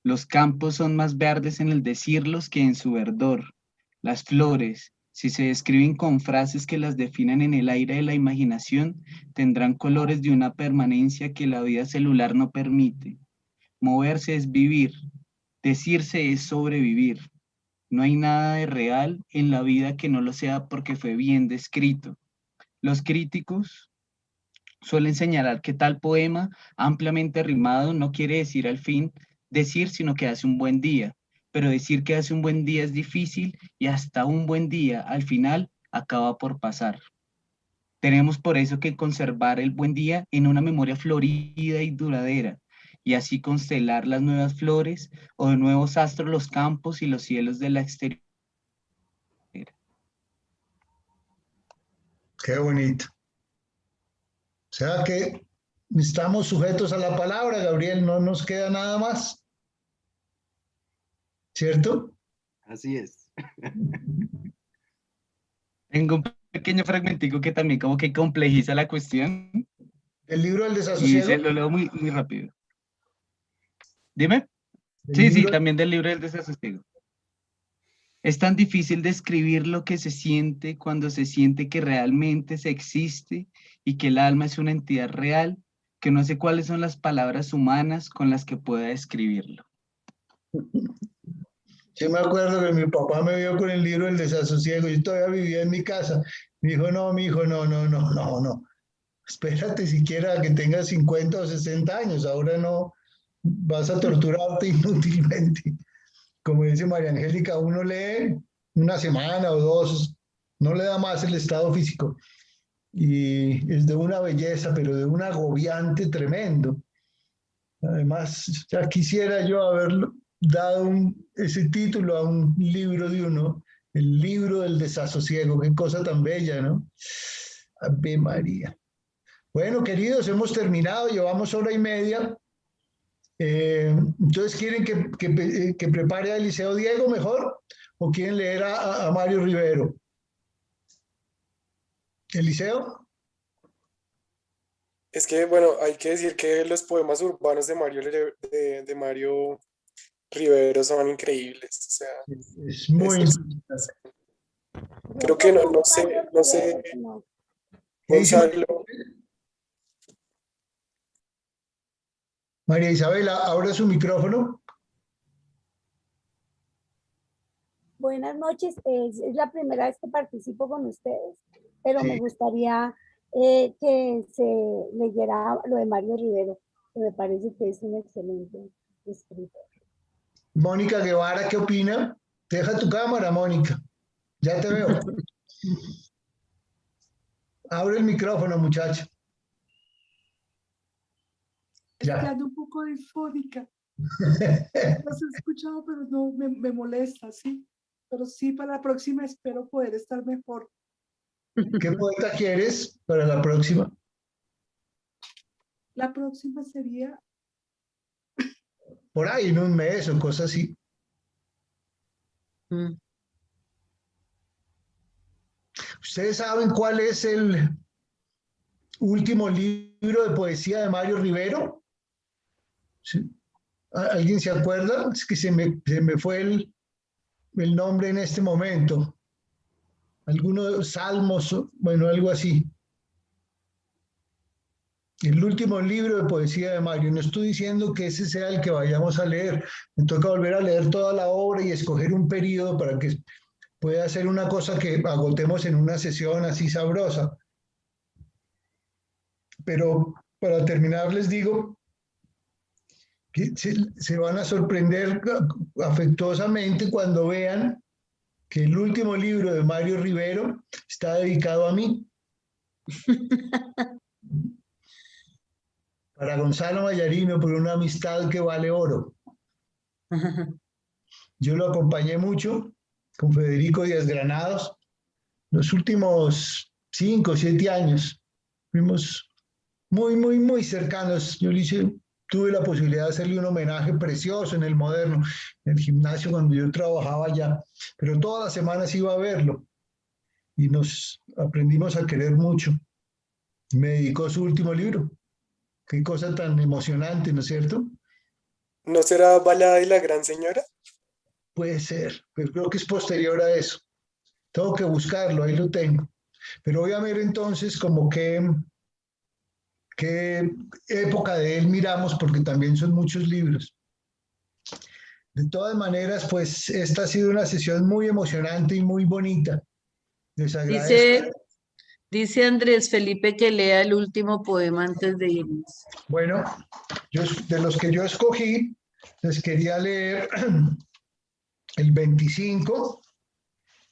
Los campos son más verdes en el decirlos que en su verdor. Las flores, si se describen con frases que las definan en el aire de la imaginación, tendrán colores de una permanencia que la vida celular no permite. Moverse es vivir, decirse es sobrevivir. No hay nada de real en la vida que no lo sea porque fue bien descrito. Los críticos suelen señalar que tal poema ampliamente rimado no quiere decir al fin decir, sino que hace un buen día. Pero decir que hace un buen día es difícil y hasta un buen día al final acaba por pasar. Tenemos por eso que conservar el buen día en una memoria florida y duradera y así constelar las nuevas flores o de nuevos astros los campos y los cielos de la exterior. Qué bonito. O sea que estamos sujetos a la palabra, Gabriel, no nos queda nada más. ¿Cierto? Así es. Tengo un pequeño fragmentico que también como que complejiza la cuestión ¿El libro del y se desasosiego? lo leo muy, muy rápido. Dime. ¿El Sí, sí, libro? también del libro del desasosiego. Es tan difícil describir lo que se siente cuando se siente que realmente se existe y que el alma es una entidad real, que no sé cuáles son las palabras humanas con las que pueda describirlo. Sí me acuerdo que mi papá me vio con el libro del desasosiego. Yo todavía vivía en mi casa. Me dijo, no, mi hijo, no, no, no, no, no. Espérate siquiera que tengas 50 o 60 años. Ahora no vas a torturarte inútilmente. Como dice María Angélica, uno lee una semana o dos, no le da más el estado físico. Y es de una belleza, pero de un agobiante tremendo. Además, ya quisiera yo haber dado ese título a un libro de uno, el libro del desasosiego, qué cosa tan bella, ¿no? Ave María. Bueno, queridos, hemos terminado, llevamos hora y media. Entonces, ¿quieren que prepare a Eliseo Diego mejor o quieren leer a Mario Rivero? Eliseo. Es que, bueno, hay que decir que los poemas urbanos de Mario Rivero son increíbles. O sea, es muy es- creo que no sé, ¿Qué dice Gonzalo. María Isabela? Abra su micrófono. Buenas noches, es la primera vez que participo con ustedes, pero Sí. me gustaría que se leyera lo de Mario Rivero, que me parece que es un excelente escritor. Mónica Guevara, ¿qué opina? Deja tu cámara, Mónica. Ya te veo. Abre el micrófono, muchacho. Es Ya. que ando un poco disfónica. Los he escuchado, pero no me molesta, sí. Pero sí, para la próxima espero poder estar mejor. ¿Qué poeta quieres para la próxima? La próxima sería, Por ahí en un mes o cosas así. ¿Ustedes saben cuál es el último libro de poesía de Mario Rivero? ¿Sí? ¿Alguien se acuerda? Es que se me fue el nombre en este momento. Alguno de los salmos, bueno, algo así. El último libro de poesía de Mario. No estoy diciendo que ese sea el que vayamos a leer. Me toca volver a leer toda la obra y escoger un periodo para que pueda ser una cosa que agotemos en una sesión así sabrosa. Pero para terminar les digo que se van a sorprender afectuosamente cuando vean que el último libro de Mario Rivero está dedicado a mí. Para Gonzalo Mayarino, por una amistad que vale oro. Yo lo acompañé mucho con Federico Díaz Granados los últimos 5 o 7 años. Fuimos muy cercanos. Yo tuve la posibilidad de hacerle un homenaje precioso en el Moderno, en el gimnasio cuando yo trabajaba allá, pero todas las semanas iba a verlo y nos aprendimos a querer mucho. Me dedicó su último libro. Qué cosa tan emocionante, ¿no es cierto? ¿No será Balada de la Gran Señora? Puede ser, pero creo que es posterior a eso. Tengo que buscarlo, ahí lo tengo. Pero voy a ver entonces como qué época de él miramos, porque también son muchos libros. De todas maneras, pues esta ha sido una sesión muy emocionante y muy bonita. Les agradezco. Dice Andrés Felipe que lea el último poema antes de irnos. Bueno, de los que yo escogí, les quería leer el 25,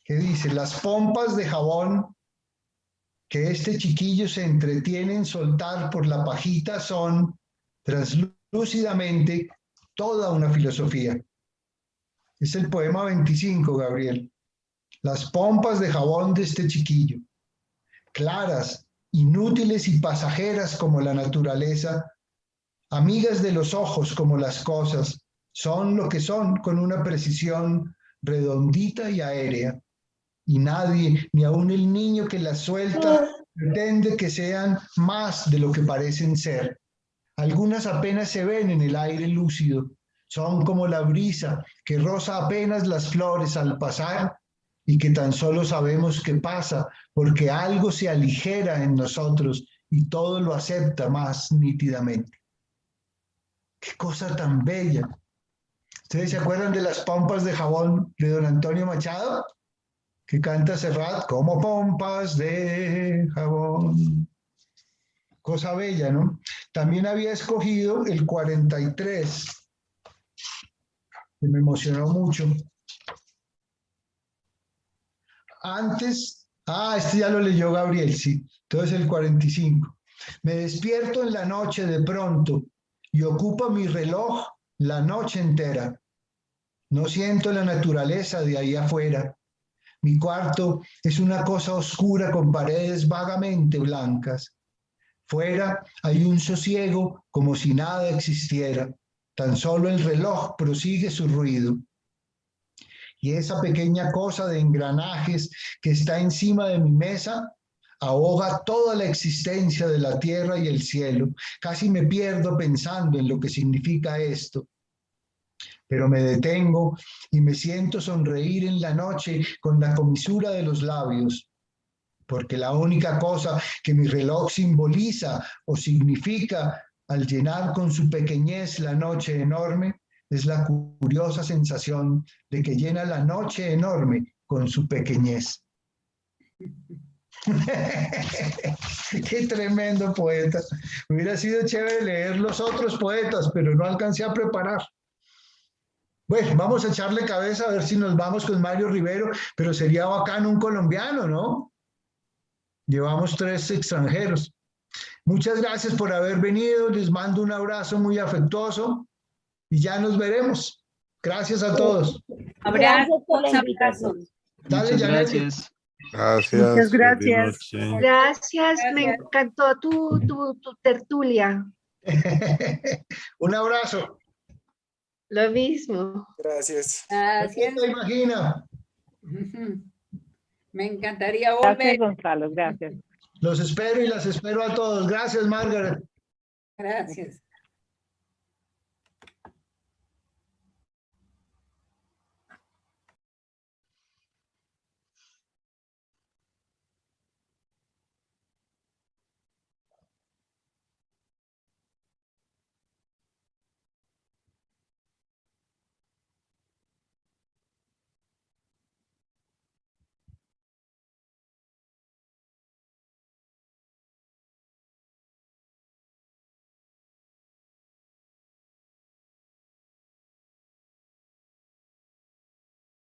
que dice: las pompas de jabón que este chiquillo se entretiene en soltar por la pajita son, translúcidamente, toda una filosofía. Es el poema 25, Gabriel. Las pompas de jabón de este chiquillo, claras, inútiles y pasajeras como la naturaleza, amigas de los ojos como las cosas, son lo que son con una precisión redondita y aérea. Y nadie, ni aun el niño que las suelta, pretende que sean más de lo que parecen ser. Algunas apenas se ven en el aire lúcido, son como la brisa que roza apenas las flores al pasar y que tan solo sabemos que pasa porque algo se aligera en nosotros y todo lo acepta más nítidamente. ¡Qué cosa tan bella! ¿Ustedes se acuerdan de las pompas de jabón de don Antonio Machado? Que canta Serrat, como pompas de jabón. Cosa bella, ¿no? También había escogido el 43, que me emocionó mucho. Antes, este ya lo leyó Gabriel, sí. Entonces el 45. Me despierto en la noche de pronto y ocupa mi reloj la noche entera. No siento la naturaleza de ahí afuera. Mi cuarto es una cosa oscura con paredes vagamente blancas. Fuera hay un sosiego como si nada existiera. Tan solo el reloj prosigue su ruido. Y esa pequeña cosa de engranajes que está encima de mi mesa ahoga toda la existencia de la tierra y el cielo. Casi me pierdo pensando en lo que significa esto. Pero me detengo y me siento sonreír en la noche con la comisura de los labios, porque la única cosa que mi reloj simboliza o significa al llenar con su pequeñez la noche enorme, es la curiosa sensación de que llena la noche enorme con su pequeñez. Qué tremendo poeta. Hubiera sido chévere leer los otros poetas, pero no alcancé a preparar. Bueno, vamos a echarle cabeza a ver si nos vamos con Mario Rivero, pero sería bacano un colombiano, ¿no? Llevamos 3 extranjeros. Muchas gracias por haber venido, les mando un abrazo muy afectuoso y ya nos veremos. Gracias a todos. Gracias por la invitación. Dale, Muchas Janet. gracias. Gracias. Muchas gracias. Feliz noche. Gracias, me encantó tu tertulia. Un abrazo. Lo mismo. Gracias. Gracias. ¿Te imaginas? Me encantaría Gracias, volver. Gonzalo, gracias. Los espero y las espero a todos. Gracias, Margaret. Gracias.